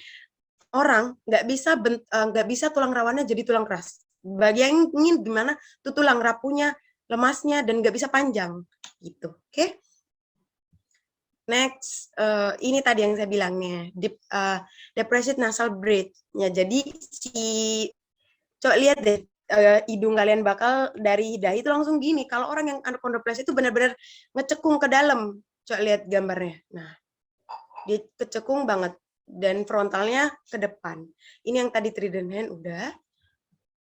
orang nggak bisa tulang rawannya jadi tulang keras. Bayangin gimana tuh tulang rapuhnya, lemasnya, dan nggak bisa panjang. Gitu. Oke? Next, ini tadi yang saya bilangnya, depressed nasal breath. Ya, jadi coba lihat deh, hidung kalian bakal dari dahi itu langsung gini. Kalau orang yang akondroplasia itu benar-benar ngecekung ke dalam. Coba lihat gambarnya. Nah, dia kecekung banget dan frontalnya ke depan. Ini yang tadi trident hand udah.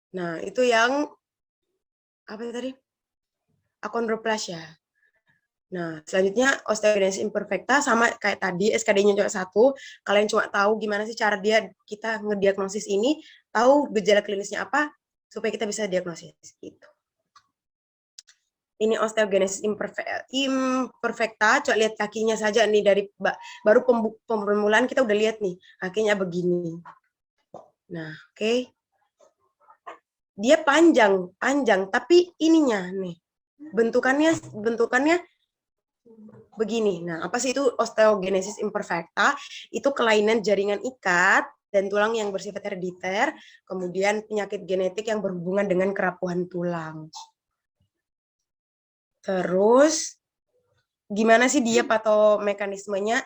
Nah, itu yang apa tadi? Akondroplasia. Nah, selanjutnya osteogenesis imperfecta sama kayak tadi SKD-nya cuma 1. Kalian cuma tahu gimana sih cara kita ngediagnosis ini, tahu gejala klinisnya apa supaya kita bisa diagnosis gitu. Ini osteogenesis imperfecta, coba lihat kakinya saja nih dari baru permulaan kita udah lihat nih kakinya begini. Nah, oke. Dia panjang tapi ininya nih bentukannya begini. Nah, apa sih itu osteogenesis imperfecta? Itu kelainan jaringan ikat dan tulang yang bersifat herediter, kemudian penyakit genetik yang berhubungan dengan kerapuhan tulang. Terus, gimana sih dia patomekanismenya?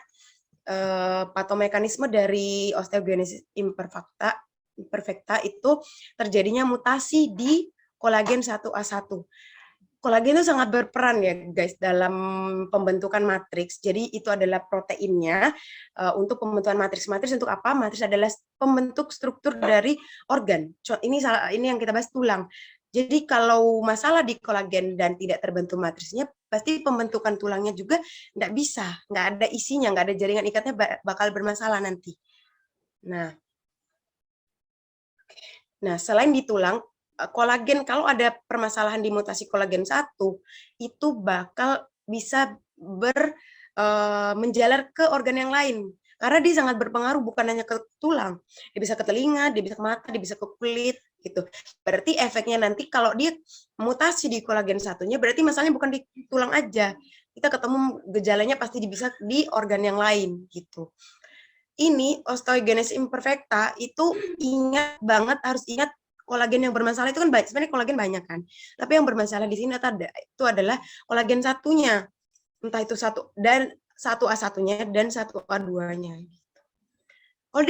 Patomekanisme dari osteogenesis imperfecta itu terjadinya mutasi di kolagen 1A1. Kolagen itu sangat berperan ya guys dalam pembentukan matriks. Jadi itu adalah proteinnya untuk pembentukan matriks. Matriks untuk apa? Matriks adalah pembentuk struktur dari organ. Ini yang kita bahas tulang. Jadi kalau masalah di kolagen dan tidak terbentuk matriksnya, pasti pembentukan tulangnya juga nggak bisa, nggak ada isinya, nggak ada jaringan ikatnya bakal bermasalah nanti. Nah, selain di tulang, kolagen kalau ada permasalahan di mutasi kolagen 1 itu bakal bisa menjalar ke organ yang lain karena dia sangat berpengaruh bukan hanya ke tulang, dia bisa ke telinga, dia bisa ke mata, dia bisa ke kulit gitu. Berarti efeknya nanti kalau dia mutasi di kolagen 1-nya berarti masalahnya bukan di tulang aja, kita ketemu gejalanya pasti bisa di organ yang lain gitu. Ini osteogenesis imperfecta itu harus ingat kolagen yang bermasalah itu kan banyak, sebenarnya kolagen banyak kan, tapi yang bermasalah di sini itu adalah kolagen 1-nya, entah itu 1A1-nya dan 1A2-nya. Kalau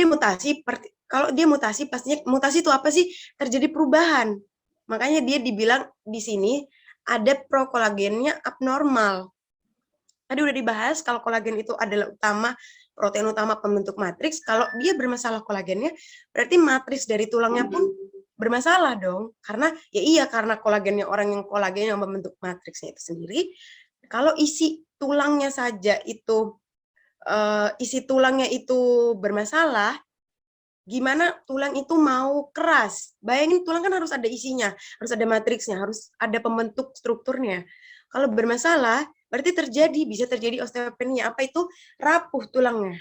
dia mutasi pastinya mutasi itu apa sih? Terjadi perubahan. Makanya dia dibilang di sini ada prokolagennya abnormal. Tadi udah dibahas kalau kolagen itu adalah protein utama pembentuk matriks. Kalau dia bermasalah kolagennya, berarti matriks dari tulangnya pun bermasalah dong. Karena karena kolagennya kolagen yang membentuk matriksnya itu sendiri. Kalau isi tulangnya saja itu bermasalah, gimana tulang itu mau keras? Bayangin tulang kan harus ada isinya, harus ada matriksnya, harus ada pembentuk strukturnya. Kalau bermasalah, berarti bisa terjadi osteopenia. Apa itu? Rapuh tulangnya.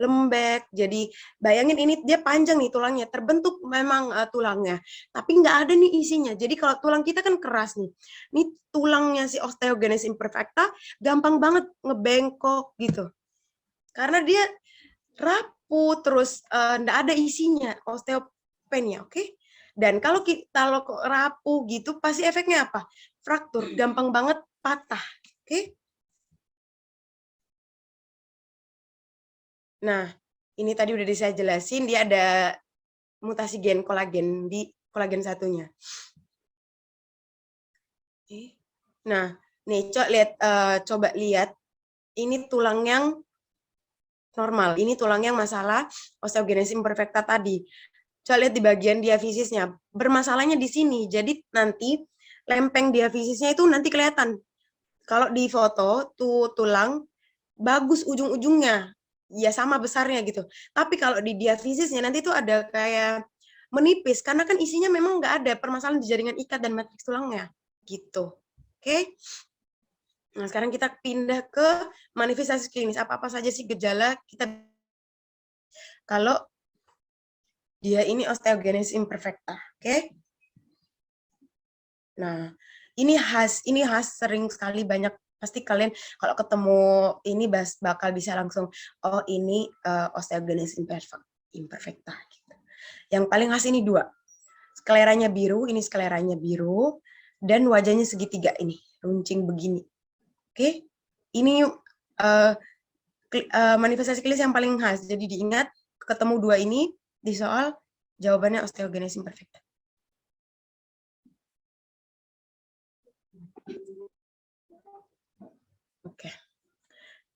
lembek. Jadi bayangin ini dia panjang nih tulangnya, terbentuk memang tulangnya, tapi nggak ada nih isinya. Jadi kalau tulang kita kan keras nih, nih tulangnya si osteogenesis imperfecta gampang banget ngebengkok gitu, karena dia rapuh terus nggak ada isinya, osteopenia, oke? Dan kalau kita rapuh gitu, pasti efeknya apa? Fraktur, gampang banget patah, oke? Nah, ini tadi udah saya jelasin, dia ada mutasi gen kolagen di kolagen satunya. Oke. Nah, nih coba lihat, ini tulang yang normal, ini tulang yang masalah osteogenesis imperfecta tadi. Coba lihat di bagian diafisisnya, bermasalahnya di sini. Jadi nanti lempeng diafisisnya itu nanti kelihatan. Kalau di foto tuh tulang bagus ujung-ujungnya, ya sama besarnya gitu. Tapi kalau di diafisisnya nanti tuh ada kayak menipis karena kan isinya memang nggak ada permasalahan di jaringan ikat dan matriks tulangnya gitu. Oke. Nah, sekarang kita pindah ke manifestasi klinis. Apa-apa saja sih gejala kita kalau dia ini osteogenesis imperfecta, oke? Nah, ini khas sering sekali banyak pasti kalian kalau ketemu ini bakal bisa langsung oh ini osteogenesis imperfecta gitu. Yang paling khas ini dua. Skleranya biru, ini skleranya biru dan wajahnya segitiga ini, runcing begini. Oke? Ini manifestasi klinis yang paling khas. Jadi diingat ketemu dua ini di soal jawabannya osteogenesis imperfecta. Oke.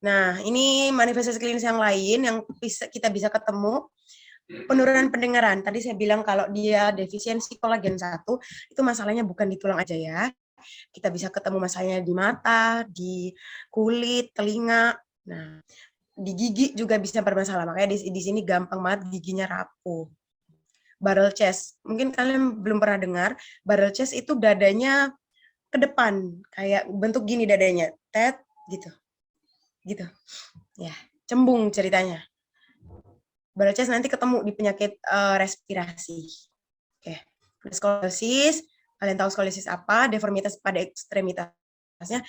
Nah, ini manifestasi klinis yang lain yang kita bisa ketemu. Penurunan pendengaran. Tadi saya bilang kalau dia defisiensi kolagen 1, itu masalahnya bukan di tulang aja ya. Kita bisa ketemu masalahnya di mata, di kulit, telinga. Nah, di gigi juga bisa bermasalah. Makanya di sini gampang banget giginya rapuh. Barrel chest. Mungkin kalian belum pernah dengar, barrel chest itu dadanya ke depan, kayak bentuk gini dadanya, gitu. Gitu. Ya, cembung ceritanya. Barrel chest nanti ketemu di penyakit respirasi. Oke. Skoliosis, kalian tahu skoliosis apa? Deformitas pada ekstremitasnya.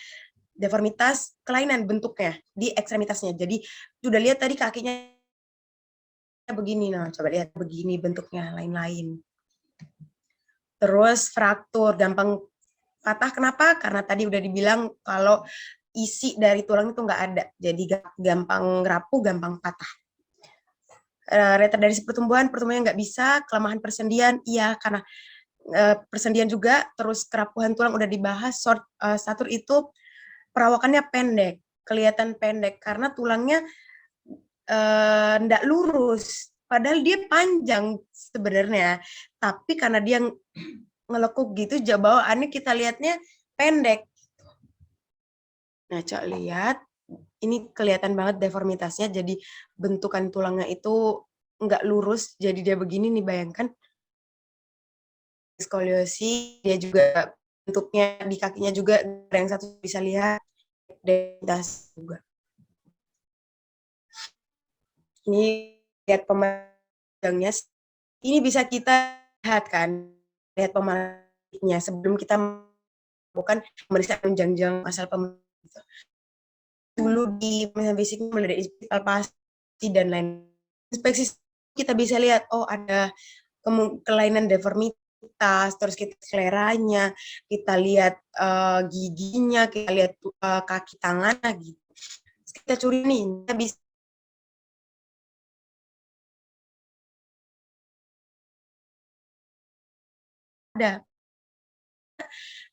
Deformitas kelainan bentuknya di ekstremitasnya. Jadi sudah lihat tadi kakinya begini, nah coba lihat begini bentuknya lain-lain. Terus fraktur, gampang patah. Kenapa? Karena tadi udah dibilang kalau isi dari tulang itu nggak ada, jadi gampang rapuh, gampang patah. Retardasi pertumbuhannya nggak bisa, kelemahan persendian, iya karena persendian juga, terus kerapuhan tulang udah dibahas, statur itu perawakannya pendek, kelihatan pendek karena tulangnya nggak lurus, padahal dia panjang sebenarnya, tapi karena dia ngelekuk gitu, bawaannya kita lihatnya pendek. Nah, coba lihat, ini kelihatan banget deformitasnya, jadi bentukan tulangnya itu nggak lurus, jadi dia begini nih, bayangkan. Skoliosis, dia juga bentuknya di kakinya juga, yang satu bisa lihat, deformitas juga. Ini lihat pemandangnya, ini bisa kita lihat kan, lihat pemandangnya sebelum kita bukan pemeriksaan jenjang asal pemandang. Dulu di basic mulai dari palpasi dan lain inspeksi kita bisa lihat oh ada kelainan deformitas, terus kita seleranya, kita lihat giginya, kita lihat kaki tangannya gitu. Terus kita curi nih, kita bisa ada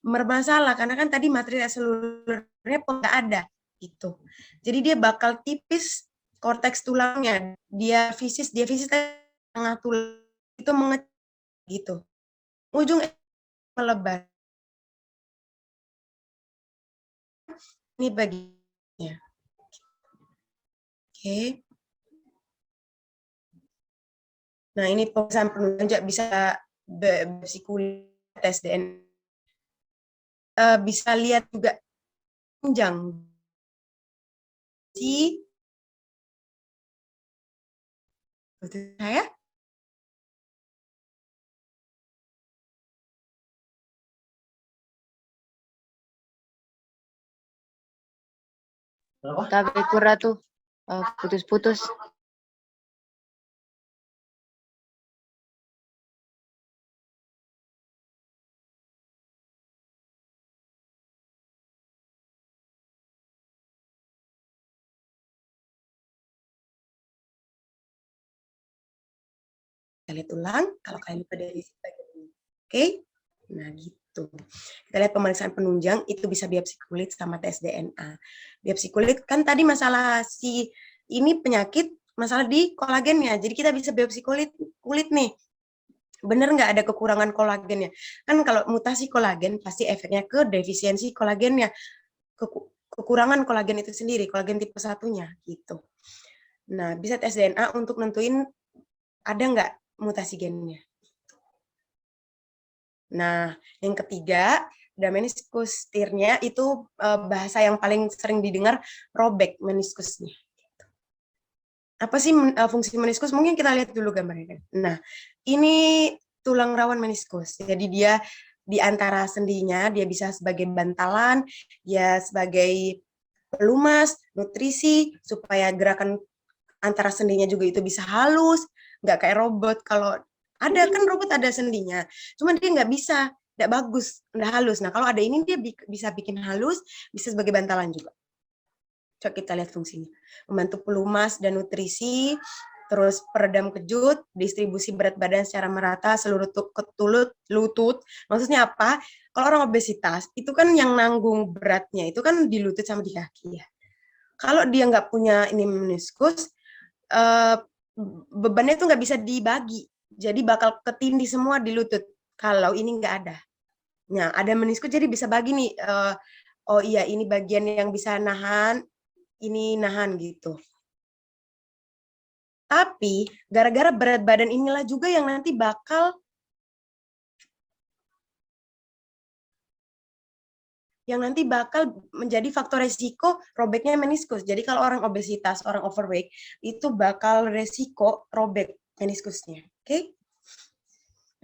bermasalah karena kan tadi material seluruhnya nggak ada gitu. Jadi dia bakal tipis korteks tulangnya, diafisis tengah tulang itu mengecil gitu. Ujung melebar. Ini bagiannya. Oke. Nah, ini pemeriksaan penunjang bisa kulit, tes DNA. Bisa lihat juga panjang si Betul saya? Tapi kurang tuh putus-putus. Kita lihat ulang, kalau kalian lupa dari bagian ini. Oke? Nah, gitu. Kita lihat pemeriksaan penunjang, itu bisa biopsi kulit sama tes DNA. Biopsi kulit, kan tadi masalah si ini penyakit, masalah di kolagennya. Jadi kita bisa biopsi kulit nih. Bener nggak ada kekurangan kolagennya? Kan kalau mutasi kolagen, pasti efeknya ke defisiensi kolagennya. Kekurangan kolagen itu sendiri, kolagen tipe 1-nya, gitu. Nah, bisa tes DNA untuk nentuin ada nggak mutasi gennya. Nah, yang ketiga, meniskus tirnya itu bahasa yang paling sering didengar, robek meniskusnya. Apa sih fungsi meniskus? Mungkin kita lihat dulu gambarnya. Nah, ini tulang rawan meniskus. Jadi dia di antara sendinya, dia bisa sebagai bantalan, ya sebagai pelumas, nutrisi, supaya gerakan antara sendinya juga itu bisa halus, nggak kayak robot. Kalau ada kan robot ada sendinya, cuman dia nggak bisa, nggak bagus, nggak halus. Nah kalau ada ini dia bisa bikin halus, bisa sebagai bantalan juga. Coba kita lihat fungsinya, membantu pelumas dan nutrisi, terus peredam kejut, distribusi berat badan secara merata seluruh lutut. Maksudnya apa? Kalau orang obesitas itu kan yang nanggung beratnya itu kan di lutut sama di kaki ya. Kalau dia nggak punya ini meniskus, bebannya itu nggak bisa dibagi, jadi bakal ketindih semua di lutut kalau ini nggak ada. Nah, ada meniskus jadi bisa bagi nih, oh iya ini bagian yang bisa nahan, ini nahan gitu. Tapi gara-gara berat badan inilah juga yang nanti bakal menjadi faktor resiko robeknya meniskus. Jadi kalau orang obesitas, orang overweight, itu bakal resiko robek meniskusnya. Oke?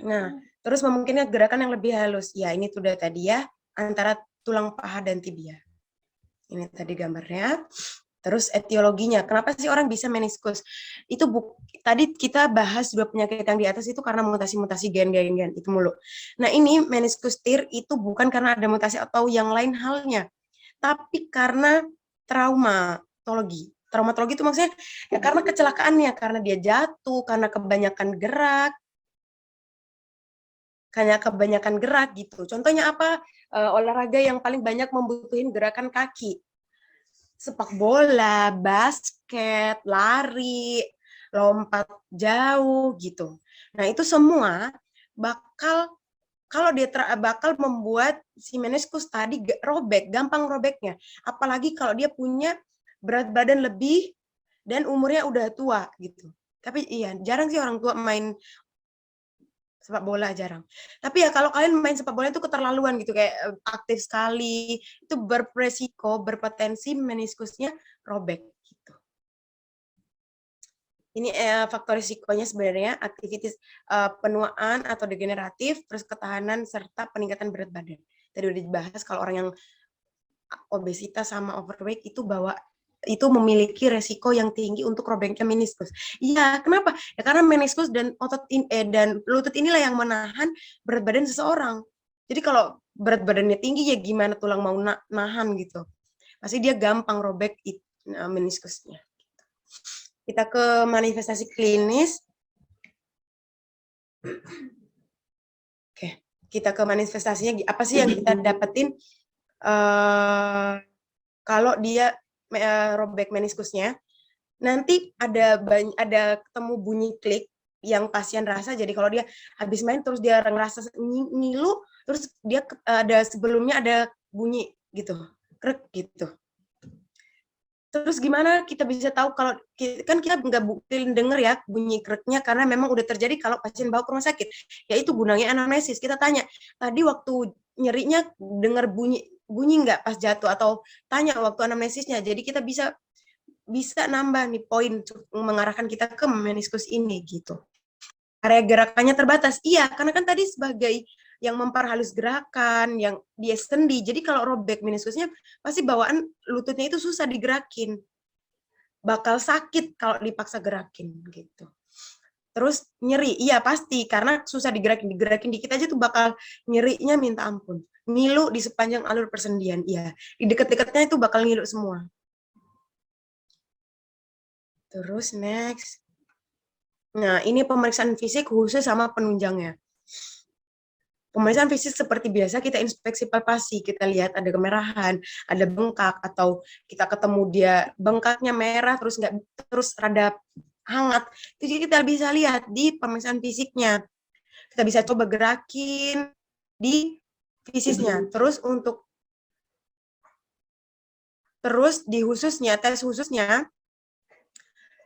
Nah, terus memungkinkan gerakan yang lebih halus. Ya, ini sudah tadi ya, antara tulang paha dan tibia. Ini tadi gambarnya. Terus etiologinya, kenapa sih orang bisa meniskus? Itu tadi kita bahas dua penyakit yang di atas itu karena mutasi-mutasi gen itu mulu. Nah ini meniskus tir itu bukan karena ada mutasi atau yang lain halnya, tapi karena traumatologi. Traumatologi itu maksudnya ya karena kecelakaannya, karena dia jatuh, karena kebanyakan gerak gitu. Contohnya apa? Olahraga yang paling banyak membutuhin gerakan kaki. Sepak bola, basket, lari, lompat jauh gitu. Nah, itu semua bakal membuat si meniskus tadi robek, gampang robeknya. Apalagi kalau dia punya berat badan lebih dan umurnya udah tua gitu. Tapi iya, jarang sih orang tua main sepak bola, jarang. Tapi ya kalau kalian main sepak bola itu keterlaluan gitu, kayak aktif sekali, itu berpotensi meniskusnya robek gitu. Ini faktor risikonya sebenarnya aktivitas penuaan atau degeneratif, terus ketahanan serta peningkatan berat badan. Tadi udah dibahas kalau orang yang obesitas sama overweight itu memiliki resiko yang tinggi untuk robeknya meniskus. Iya, kenapa? Ya karena meniskus dan dan lutut inilah yang menahan berat badan seseorang. Jadi kalau berat badannya tinggi ya gimana tulang mau nahan gitu. Pasti dia gampang robek meniskusnya. Kita ke manifestasi klinis. Oke, kita ke manifestasinya. Apa sih yang kita dapetin kalau dia robek meniskusnya? Nanti ada ketemu bunyi klik yang pasien rasa. Jadi kalau dia habis main terus dia ngerasa ngilu, terus dia ada sebelumnya ada bunyi gitu, krek gitu. Terus gimana kita bisa tahu kalau kan kita nggak buktiin denger ya bunyi kreknya karena memang udah terjadi kalau pasien bawa ke rumah sakit. Yaitu gunanya anamnesis. Kita tanya, tadi waktu nyerinya dengar bunyi nggak pas jatuh, atau tanya waktu anamnesisnya. Jadi kita bisa bisa nambah nih poin mengarahkan kita ke meniskus ini gitu. Area gerakannya terbatas. Iya, karena kan tadi sebagai yang memperhalus gerakan, yang dia sendi. Jadi kalau robek meniskusnya pasti bawaan lututnya itu susah digerakin. Bakal sakit kalau dipaksa gerakin gitu. Terus nyeri, iya pasti karena susah digerakin dikit aja tuh bakal nyerinya minta ampun. Ngilu di sepanjang alur persendian, iya. Di dekat-dekatnya itu bakal ngilu semua. Terus next. Nah, ini pemeriksaan fisik khusus sama penunjangnya. Pemeriksaan fisik seperti biasa kita inspeksi palpasi, kita lihat ada kemerahan, ada bengkak, atau kita ketemu dia bengkaknya merah terus rada hangat. Itu kita bisa lihat di pemeriksaan fisiknya. Kita bisa coba gerakin di fisiknya. Terus di khususnya, tes khususnya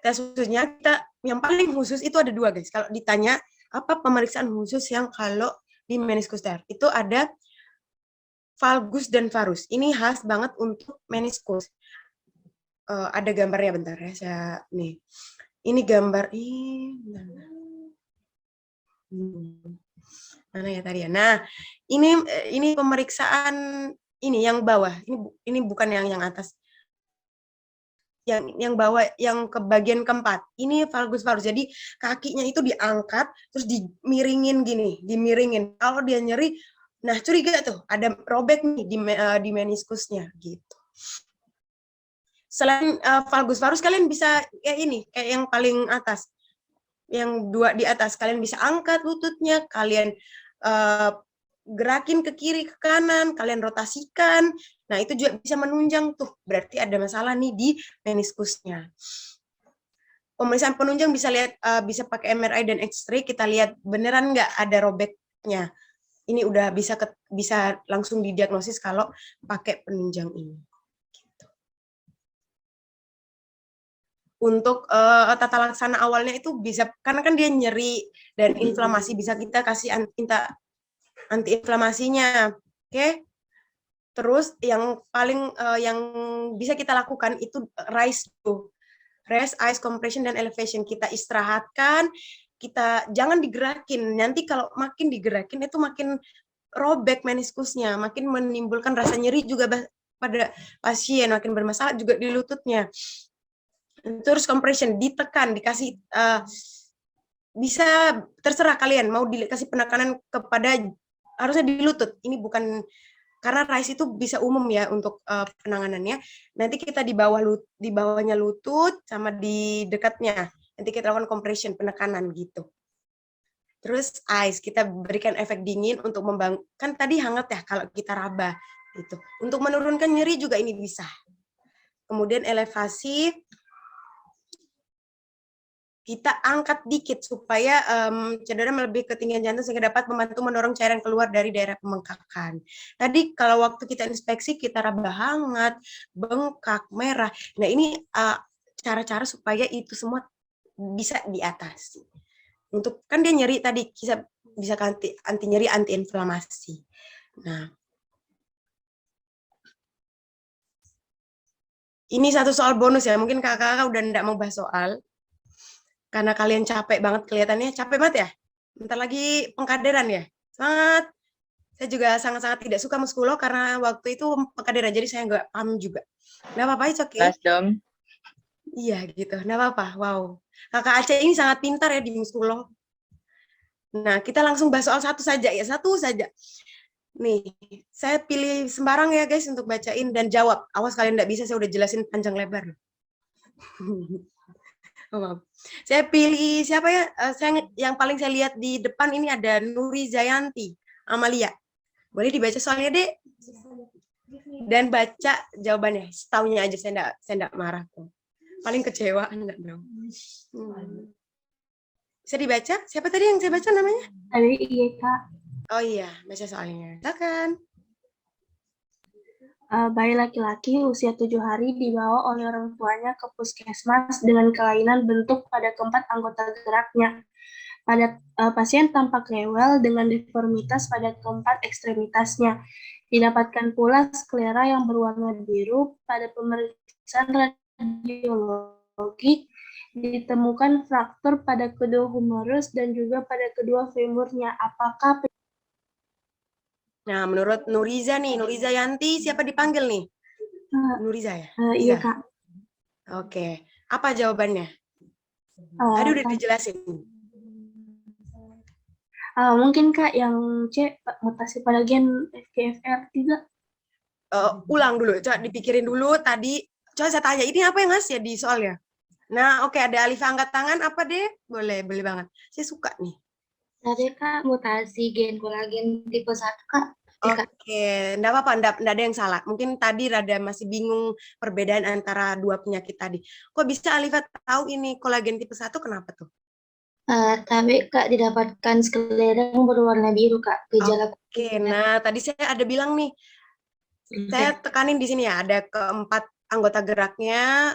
kita yang paling khusus itu ada 2 guys. Kalau ditanya apa pemeriksaan khusus yang kalau di meniskus TR, itu ada valgus dan varus. Ini khas banget untuk meniskus. Ada gambarnya bentar ya, nih. Ini gambar mana ya tadi ya. Nah, ini pemeriksaan ini yang bawah. Ini bukan yang atas. Yang bawah, yang ke bagian keempat, ini valgus varus. Jadi kakinya itu diangkat terus dimiringin gini, dimiringin. Kalau dia nyeri, nah curiga tuh ada robek nih di meniskusnya gitu. Selain valgus varus, kalian bisa kayak ini, kayak yang paling atas, yang 2 di atas, kalian bisa angkat lututnya, kalian gerakin ke kiri ke kanan, kalian rotasikan. Nah, itu juga bisa menunjang tuh. Berarti ada masalah nih di meniskusnya. Pemeriksaan penunjang bisa lihat bisa pakai MRI dan X-ray, kita lihat beneran nggak ada robeknya. Ini udah bisa langsung didiagnosis kalau pakai penunjang ini. Gitu. Untuk tata laksana awalnya itu bisa, karena kan dia nyeri dan inflamasi, bisa kita kasih antiinflamasinya, oke? Terus yang paling yang bisa kita lakukan itu rest, ice compression dan elevation. Kita istirahatkan, kita jangan digerakin. Nanti kalau makin digerakin itu makin robek meniskusnya, makin menimbulkan rasa nyeri juga pada pasien, makin bermasalah juga di lututnya. Terus compression, ditekan, dikasih bisa terserah kalian mau dikasih penekanan kepada, harusnya di lutut. Ini bukan, karena RICE itu bisa umum ya untuk penanganannya. Nanti kita di bawahnya lutut sama di dekatnya. Nanti kita lakukan compression, penekanan gitu. Terus ice, kita berikan efek dingin untuk kan tadi hangat ya kalau kita raba gitu. Untuk menurunkan nyeri juga ini bisa. Kemudian elevasi, kita angkat dikit supaya cedera melebihi ketinggian jantung sehingga dapat membantu mendorong cairan keluar dari daerah pembengkakan. Tadi kalau waktu kita inspeksi kita raba hangat, bengkak, merah. Nah, ini cara-cara supaya itu semua bisa diatasi. Untuk kan dia nyeri tadi bisa anti nyeri, anti inflamasi. Nah, ini satu soal bonus ya. Mungkin kakak-kakak udah enggak mau bahas soal. Karena kalian capek banget, kelihatannya capek banget ya. Bentar lagi pengkaderan ya. Saya juga sangat-sangat tidak suka muskulo karena waktu itu pengkaderan, jadi saya nggak paham juga. Nggak apa-apa, it's okay. Kelas dong. Iya gitu, nggak apa-apa. Wow. Kakak Aceh ini sangat pintar ya di muskulo. Nah, kita langsung bahas soal satu saja ya, satu saja. Nih, saya pilih sembarang ya guys untuk bacain dan jawab. Awas kalian nggak bisa, saya udah jelasin panjang lebar. Oh, saya pilih siapa ya? Yang paling saya lihat di depan ini ada Nuri Zayanti Amalia. Boleh dibaca soalnya, Dek? Dan baca jawabannya. Setaunya aja, saya enggak marah tuh. Paling kecewa enggak dong. Bisa dibaca? Siapa tadi yang saya baca namanya? Iya, Kak. Oh iya, baca soalnya. Silakan. Bayi laki-laki usia 7 hari dibawa oleh orang tuanya ke puskesmas dengan kelainan bentuk pada keempat anggota geraknya. Pada pasien tampak rewel dengan deformitas pada keempat ekstremitasnya. Didapatkan pula sklera yang berwarna biru. Pada pemeriksaan radiologi ditemukan fraktur pada kedua humerus dan juga pada kedua femurnya. Apakah Nah, menurut Nuriza nih, Nuriza Yanti, siapa dipanggil nih? eh, Nuriza ya? iya Kak. Oke. Apa jawabannya? Eh, Tadi udah Kak, dijelasin. mungkin Kak yang C mutasi pada gen FGFR3. Ulang dulu, coba dipikirin dulu tadi. Coba saya tanya, ini apa ya Mas ya di soalnya? Nah, oke, ada Alif angkat tangan, apa deh? Boleh banget. Saya suka nih. Tadi Kak, mutasi gen kolagen tipe 1 Kak. Oke, enggak apa-apa, enggak ada yang salah. Mungkin tadi rada masih bingung perbedaan antara dua penyakit tadi. Kok bisa Alifat tahu ini kolagen tipe 1 kenapa tuh? Tapi Kak didapatkan sklera yang berwarna biru Kak. Gejala Oke, nah tadi saya ada bilang nih, saya tekanin di sini ya, ada keempat anggota geraknya,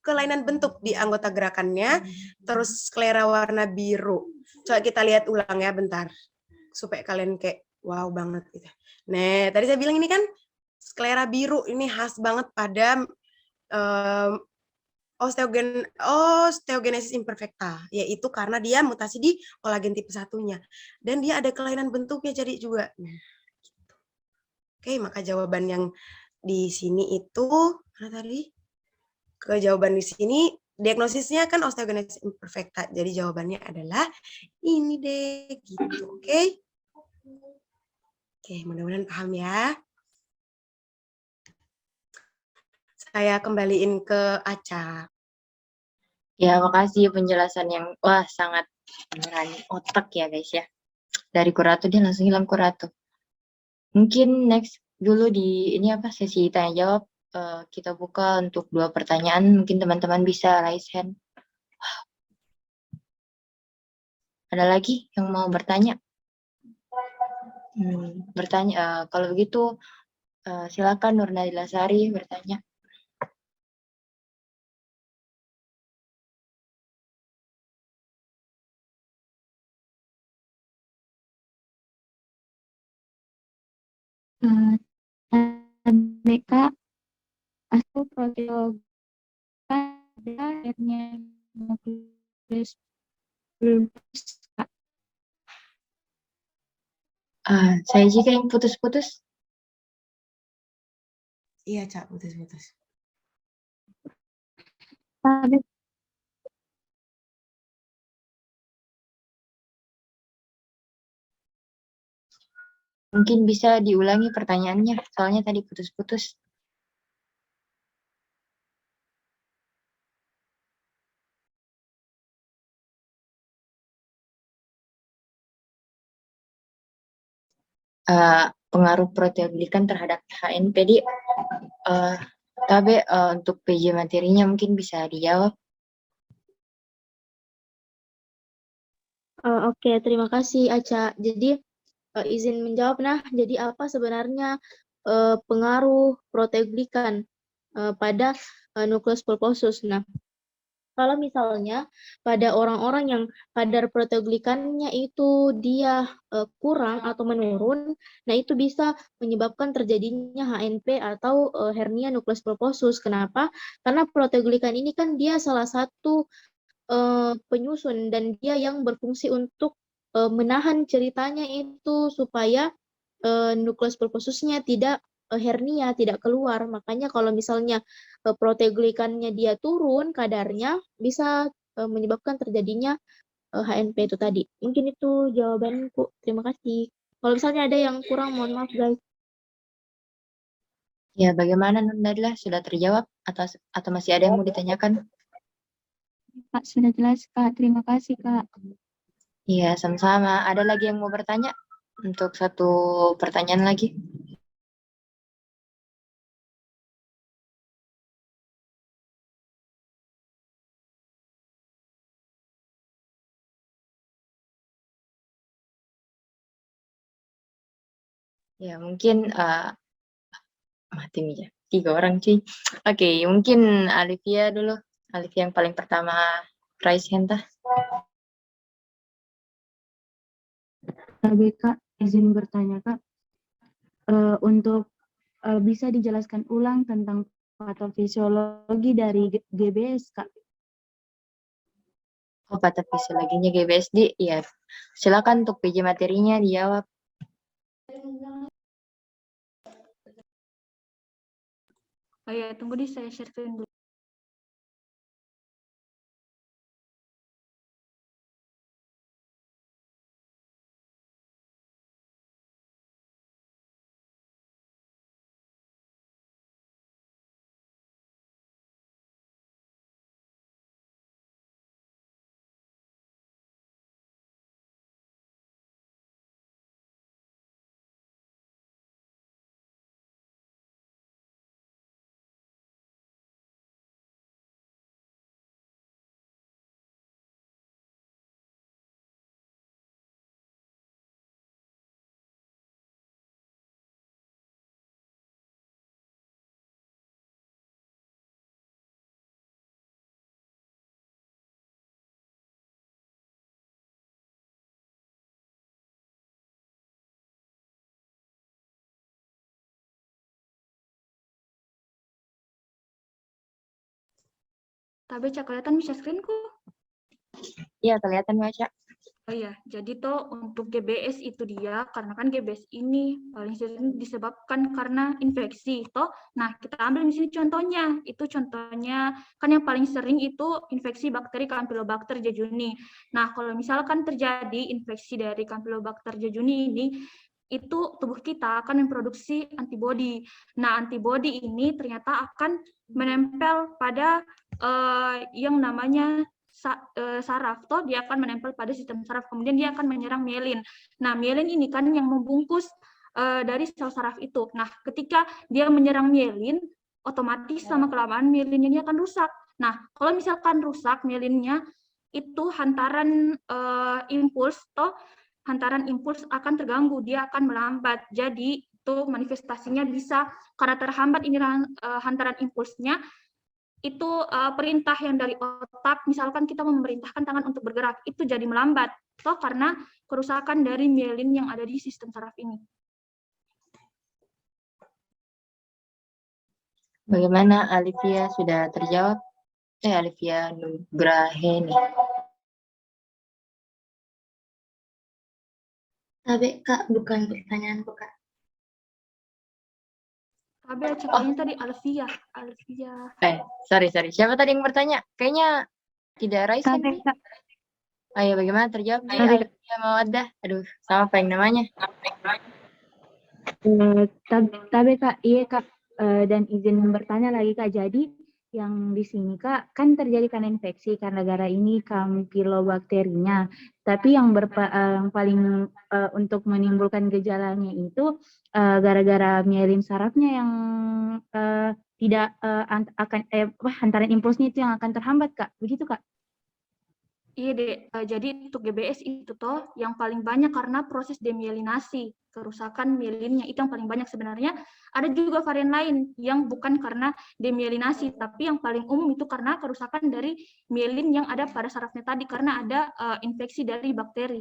kelainan bentuk di anggota gerakannya, terus sklera warna biru. Coba kita lihat ulang ya bentar, supaya kalian kayak wow banget gitu. Nah, tadi saya bilang ini kan sklera biru ini khas banget pada osteogenesis imperfecta, yaitu karena dia mutasi di kolagen tipe 1-nya. Dan dia ada kelainan bentuknya jadi juga. Nah, gitu. Oke, maka jawaban yang di sini itu, mana tadi? Jawaban di sini, diagnosisnya kan osteogenesis imperfecta. Jadi jawabannya adalah ini deh, gitu. Oke? Oke, mudah-mudahan paham ya. Saya kembaliin ke Aca. Ya, makasih penjelasan yang wah sangat beneran otak ya guys ya. Dari kurator dia langsung hilang kurator. Mungkin next dulu di ini apa sesi tanya jawab kita buka untuk 2 pertanyaan. Mungkin teman-teman bisa raise hand. Ada lagi yang mau bertanya? Bertanya. Kalau begitu silakan Nur Nadila Sari bertanya. BK atau proteogen akhirnya nukleus belum. Saya jika yang putus-putus. Iya, Cak, putus-putus. Tapi Mungkin bisa diulangi pertanyaannya, soalnya tadi putus-putus. Pengaruh proteoglikan terhadap HNP di tapi untuk PJ materinya mungkin bisa dijawab. Oke, terima kasih Aca. Jadi izin menjawab. Nah, jadi apa sebenarnya pengaruh proteoglikan pada nukleus pulposus? Nah, kalau misalnya pada orang-orang yang kadar proteoglikannya itu dia kurang atau menurun, nah itu bisa menyebabkan terjadinya HNP atau hernia nukleus pulposus. Kenapa? Karena proteoglikan ini kan dia salah satu penyusun dan dia yang berfungsi untuk menahan ceritanya itu supaya nukleus pulposusnya tidak hernia, tidak keluar. Makanya kalau misalnya proteoglikannya dia turun kadarnya, bisa menyebabkan terjadinya HNP itu tadi. Mungkin itu jawabanku. Terima kasih. Kalau misalnya ada yang kurang, mohon maaf guys. Ya, bagaimana Nur Nadila? Sudah terjawab atau masih ada yang mau ditanyakan? Kak sudah jelas Kak, terima kasih Kak. Iya, sama-sama. Ada lagi yang mau bertanya? Untuk 1 pertanyaan lagi. Ya, mungkin mati nih ya. 3 orang cuy. Oke, mungkin Alivia dulu. Alivia yang paling pertama raise hand tah. BK izin bertanya Kak, untuk bisa dijelaskan ulang tentang patofisiologi dari GBS, Kak. Oh, patofisiologinya GBSD. Iya. Silakan untuk PJ materinya dijawab. Oh ya, tunggu saya share screen dulu. Tapi Cak, kelihatan bisa screenku? Iya, kelihatan Baca. Oh iya, jadi toh untuk GBS itu dia, karena kan GBS ini paling sering disebabkan karena infeksi, toh. Nah, kita ambil di sini contohnya. Itu contohnya, kan yang paling sering itu infeksi bakteri Campylobacter jejuni. Nah, kalau misalkan terjadi infeksi dari Campylobacter jejuni ini, itu tubuh kita akan memproduksi antibodi. Nah, antibodi ini ternyata akan menempel pada yang namanya saraf, toh dia akan menempel pada sistem saraf, kemudian dia akan menyerang mielin. Nah, mielin ini kan yang membungkus dari sel saraf itu. Nah, ketika dia menyerang mielin, otomatis sama kelamaan mielinnya ini akan rusak. Nah, kalau misalkan rusak mielinnya, itu hantaran impuls, toh hantaran impuls akan terganggu, dia akan melambat. Jadi itu manifestasinya bisa karena terhambat ini hantaran impulsnya, itu perintah yang dari otak, misalkan kita memerintahkan tangan untuk bergerak, itu jadi melambat, toh karena kerusakan dari mielin yang ada di sistem saraf ini. Bagaimana Alivia, sudah terjawab? Alivia Nugraheni. Tapi Kak, bukan pertanyaanku, Kak. Tapi cakapnya tadi Alvia. Sorry. Siapa tadi yang bertanya? Kayaknya tidak Raisen. Tapi Kak, Ayo, bagaimana terjawab? Alivia Mawaddah. Aduh, sama apa yang namanya? tapi Kak, iya Kak, dan izin bertanya lagi Kak, jadi yang di sini Kak, kan terjadi karena infeksi karena gara ini Campylobacterinya, tapi yang paling untuk menimbulkan gejalanya itu gara-gara mielin sarafnya yang tidak hantaran impulsnya itu yang akan terhambat Kak, begitu Kak? Iya deh, jadi untuk GBS itu toh yang paling banyak karena proses demielinasi, kerusakan mielinnya itu yang paling banyak sebenarnya. Ada juga varian lain yang bukan karena demielinasi, tapi yang paling umum itu karena kerusakan dari mielin yang ada pada sarafnya tadi, karena ada infeksi dari bakteri.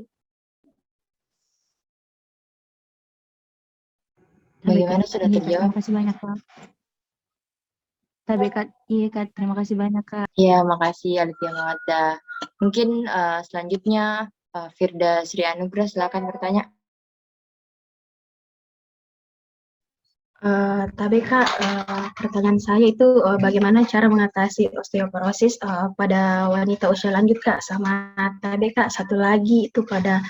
Bagaimana sudah terjawab? Terima kasih banyak Kak. Tapi Kak, iya Kak, terima kasih banyak Kak. Iya, makasih Alivia Mawaddah. Mungkin selanjutnya Firda Sri Anugrah, silakan bertanya. Tapi Kak, pertanyaan saya itu bagaimana cara mengatasi osteoporosis pada wanita usia lanjut Kak, sama tapi Kak satu lagi itu pada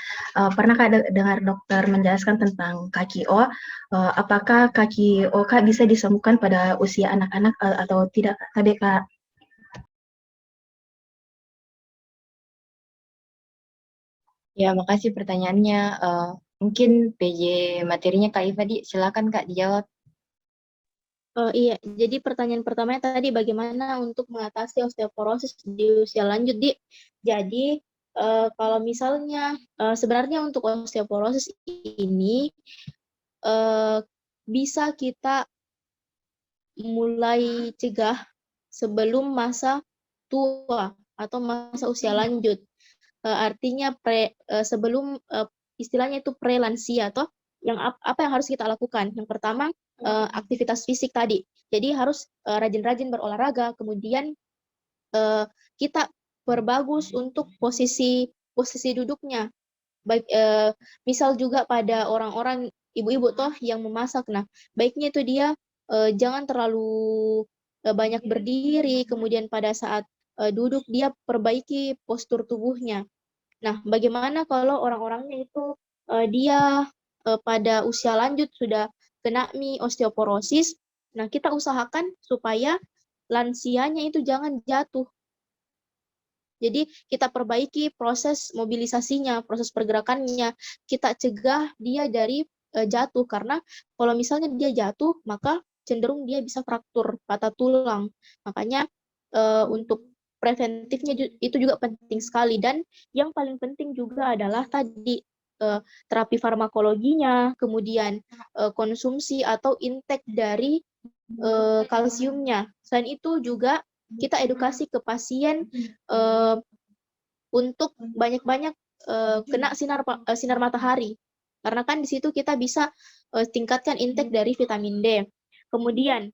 pernah Kak dengar dokter menjelaskan tentang KKO, apakah KKO Kak bisa disembuhkan pada usia anak-anak atau tidak Kak? Tapi Kak. Ya, makasih pertanyaannya. Mungkin PJ materinya Kak Iva, silakan Kak dijawab. Iya, jadi pertanyaan pertamanya tadi bagaimana untuk mengatasi osteoporosis di usia lanjut, Di. Jadi, kalau misalnya sebenarnya untuk osteoporosis ini bisa kita mulai cegah sebelum masa tua atau masa usia lanjut. Artinya sebelum istilahnya itu prelansia, atau yang apa yang harus kita lakukan? Yang pertama, aktivitas fisik tadi. Jadi harus rajin-rajin berolahraga, kemudian kita perbagus untuk posisi duduknya. Baik, misal juga pada orang-orang ibu-ibu toh yang memasak. Nah, baiknya itu dia jangan terlalu banyak berdiri, kemudian pada saat duduk dia perbaiki postur tubuhnya. Nah, bagaimana kalau orang-orangnya itu dia pada usia lanjut sudah kena osteoporosis? Nah, kita usahakan supaya lansianya itu jangan jatuh. Jadi kita perbaiki proses mobilisasinya, proses pergerakannya, kita cegah dia dari jatuh, karena kalau misalnya dia jatuh, maka cenderung dia bisa fraktur patah tulang. Makanya untuk preventifnya itu juga penting sekali, dan yang paling penting juga adalah tadi terapi farmakologinya, kemudian konsumsi atau intake dari kalsiumnya. Selain itu juga kita edukasi ke pasien untuk banyak-banyak kena sinar matahari. Karena kan di situ kita bisa tingkatkan intake dari vitamin D. Kemudian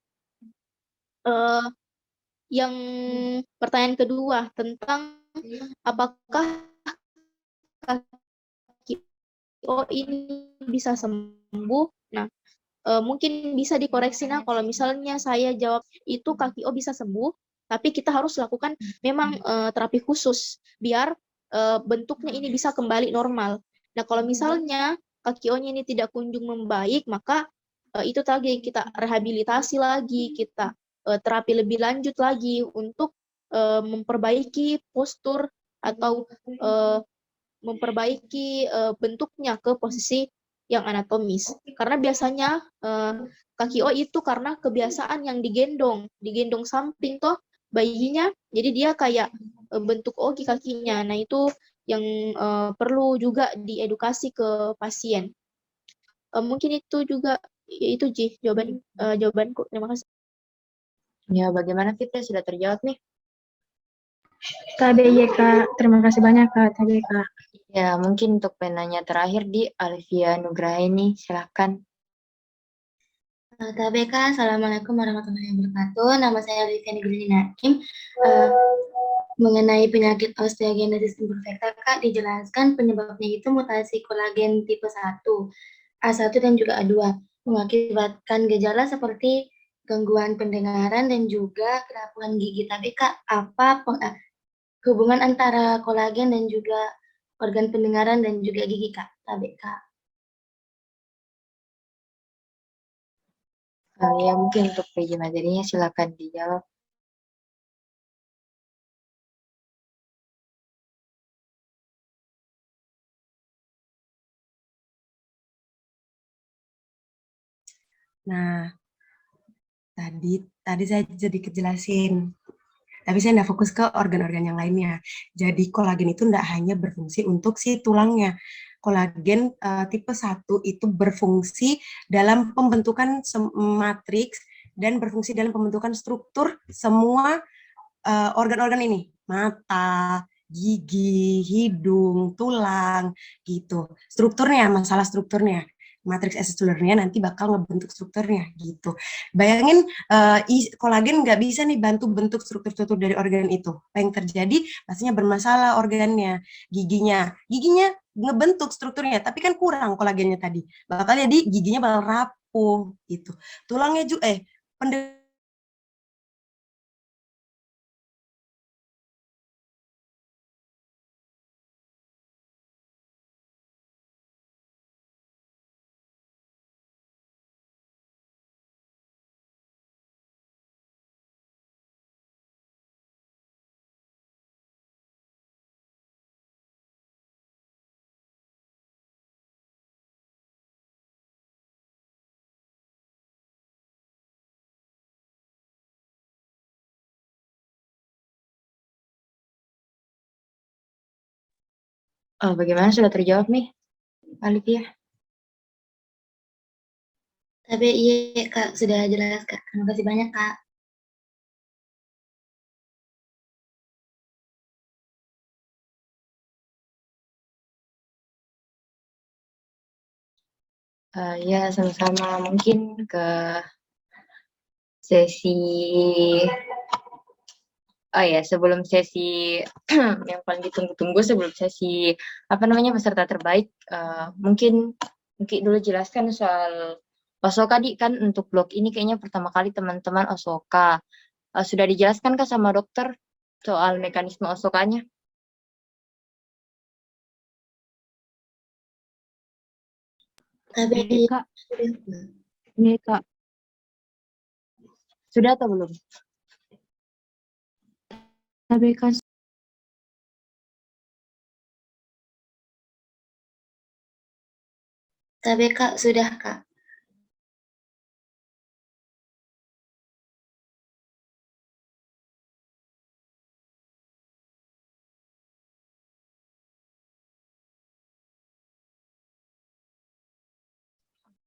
yang pertanyaan kedua tentang apakah KO ini bisa sembuh. Nah, mungkin bisa dikoreksi. Nah, kalau misalnya saya jawab itu KO bisa sembuh, tapi kita harus lakukan memang terapi khusus biar bentuknya ini bisa kembali normal. Nah, kalau misalnya KO-nya ini tidak kunjung membaik, maka itu tadi kita rehabilitasi lagi, kita terapi lebih lanjut lagi untuk memperbaiki postur atau memperbaiki bentuknya ke posisi yang anatomis. Karena biasanya KO itu karena kebiasaan yang digendong samping toh bayinya, jadi dia kayak bentuk ogi kakinya. Nah, itu yang perlu juga diedukasi ke pasien. Mungkin itu juga itu jawabanku. Terima kasih. Ya, bagaimana Fitri, sudah terjawab nih? KBY Kak, terima kasih banyak Kak KBY Kak. Ya, mungkin untuk penanya terakhir di Alvia Nugraini, silahkan. TBK, Assalamualaikum warahmatullahi wabarakatuh. Nama saya Olivia Negrini Nakim. Mengenai penyakit osteogenesis imperfecta, Kak, dijelaskan penyebabnya itu mutasi kolagen tipe 1, A1 dan juga A2, mengakibatkan gejala seperti gangguan pendengaran dan juga kerapuhan gigi. Tapi Kak, apa hubungan antara kolagen dan juga organ pendengaran dan juga gigi, Kak? TBK. Ya, mungkin untuk PJ materinya silakan dijawab. Nah, tadi saya jadi kejelasin. Tapi saya tidak fokus ke organ-organ yang lainnya. Jadi kolagen itu tidak hanya berfungsi untuk si tulangnya. Kolagen tipe 1 itu berfungsi dalam pembentukan matriks dan berfungsi dalam pembentukan struktur semua organ-organ ini. Mata, gigi, hidung, tulang, gitu. Strukturnya, masalah strukturnya. Matriks excellularnya nanti bakal ngebentuk strukturnya gitu. Bayangin kolagen nggak bisa nih bantu bentuk struktur-struktur dari organ itu. Apa yang terjadi? Pastinya bermasalah organnya, giginya ngebentuk strukturnya, tapi kan kurang kolagennya tadi. Bakal jadi giginya bakal rapuh gitu. Tulangnya juga Bagaimana, sudah terjawab nih, Alvia? Tapi iya Kak, sudah jelas Kak. Terima kasih banyak Kak. Ya, sama-sama. Mungkin ke sesi sebelum sesi yang paling ditunggu-tunggu sebelum sesi peserta terbaik, mungkin dulu jelaskan soal Osoka di kan untuk blog ini kayaknya pertama kali teman-teman Osoka. Sudah dijelaskan kah sama dokter soal mekanisme Osokanya? Tapi Kak, ini Kak, Sudah atau belum? tapi Kak, Kak sudah Kak.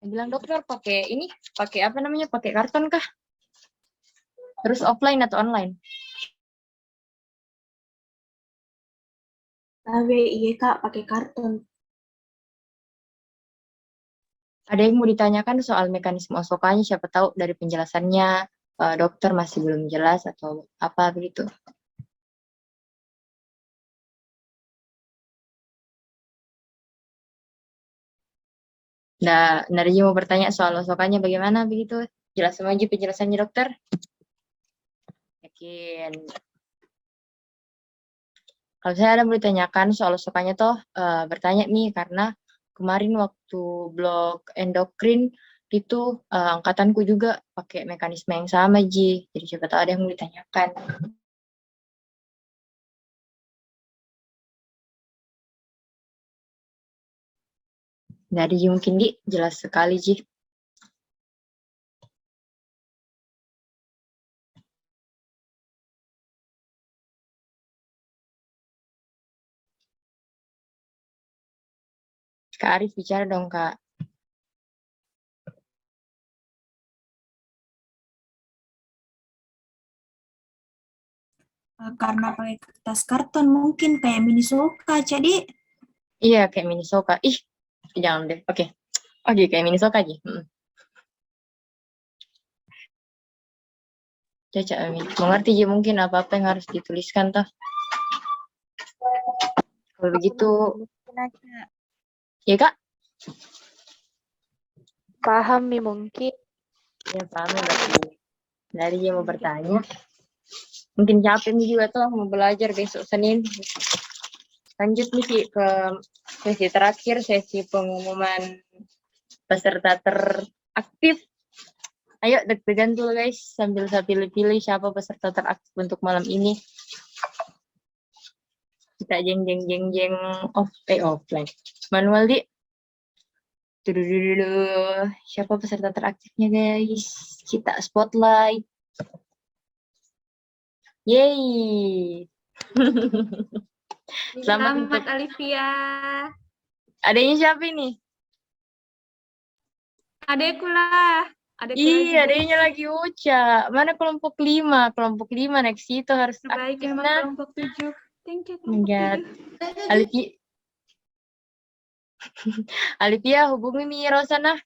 Bilang dokter pakai pakai karton kah? Terus offline atau online? Tapi iya Kak, pakai karton. Ada yang mau ditanyakan soal mekanisme Osokanya, siapa tahu dari penjelasannya dokter masih belum jelas atau apa begitu. Nah, Narji mau bertanya soal Osokanya bagaimana begitu? Jelas semua aja penjelasannya dokter? Yakin. Kalau saya ada mau ditanyakan soal Osokanya toh, bertanya nih karena kemarin waktu blog endokrin itu angkatanku juga pakai mekanisme yang sama Ji. Jadi siapa tahu ada yang mau ditanyakan. Nggak ada Ji, mungkin Di jelas sekali Ji. Kak Arif bicara dong Kak. Karena pakai kertas karton mungkin kayak mini soka. Jadi Iya kayak mini soka. Ih, jangan deh. Oke. Oke, kayak mini soka Ji. Caca Amin. Mengerti Ji mungkin apa-apa yang harus dituliskan toh. Kalau begitu, ya Kak? Paham nih mungkin. Ya paham ya berarti. Dari dia mau bertanya. Mungkin capek nih juga tuh mau belajar besok Senin. Lanjut nih Ki, ke sesi terakhir, sesi pengumuman peserta teraktif. Ayo deg-degan dulu guys, sambil saya pilih-pilih siapa peserta teraktif untuk malam ini. Kita jeng offline. Manual Di. Dulu. Siapa peserta teraktifnya guys? Kita spotlight. Yeay. Selamat untuk Alivia. adanya siapa ini? Adekku lah. Iya, adanya lagi Uca. Mana kelompok 5? Kelompok 5 next itu harus Terbaik aktif memang nah. kelompok 7. Thank you Enggak. kelompok 7. Alivia hubungi nih Rosana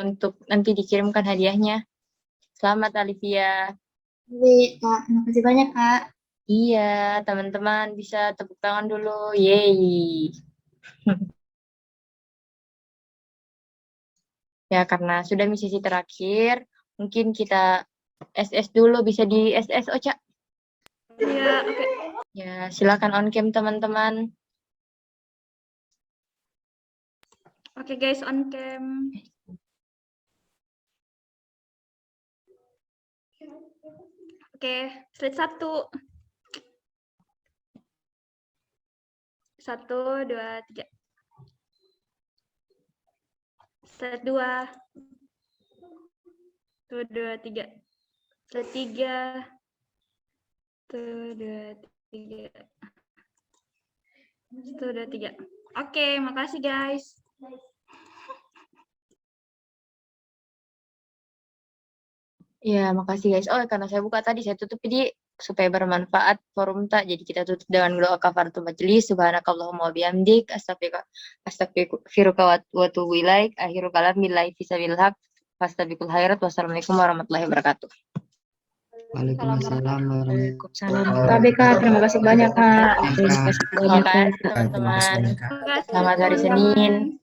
untuk nanti dikirimkan hadiahnya. Selamat Alivia. Baik Kak, terima kasih banyak Kak. Iya, teman-teman bisa tepuk tangan dulu. Yeay. Ya, karena sudah sesi terakhir, mungkin kita SS dulu, bisa di SS, Oca. Iya, oke. Ya, silakan on cam teman-teman. Oke guys, on cam. Oke, slide 1. 1, 2, 3. Slide 2. 1, 2, 3. Slide 3. 1, 2, 3. 1, 2, 3. Oke, makasih guys. Ya, makasih guys. Oh, karena saya buka tadi, saya tutup jadi supaya bermanfaat forum tak. Jadi kita tutup dengan doa kafaratul majelis. Subhanakallahumma wa bihamdik. Astaghfiruka wa atubu ilaik. Akhiru kalam billahi fisabilillah. Fastabiqul khairat. Wassalamualaikum warahmatullahi wabarakatuh. Waalaikumsalam warahmatullahi Waalaikumsalam. Tabe Kak, terima kasih banyak Kak. wabarakatuh. Terima kasih Terima banyak Kak. kasih teman-teman. Selamat hari Senin.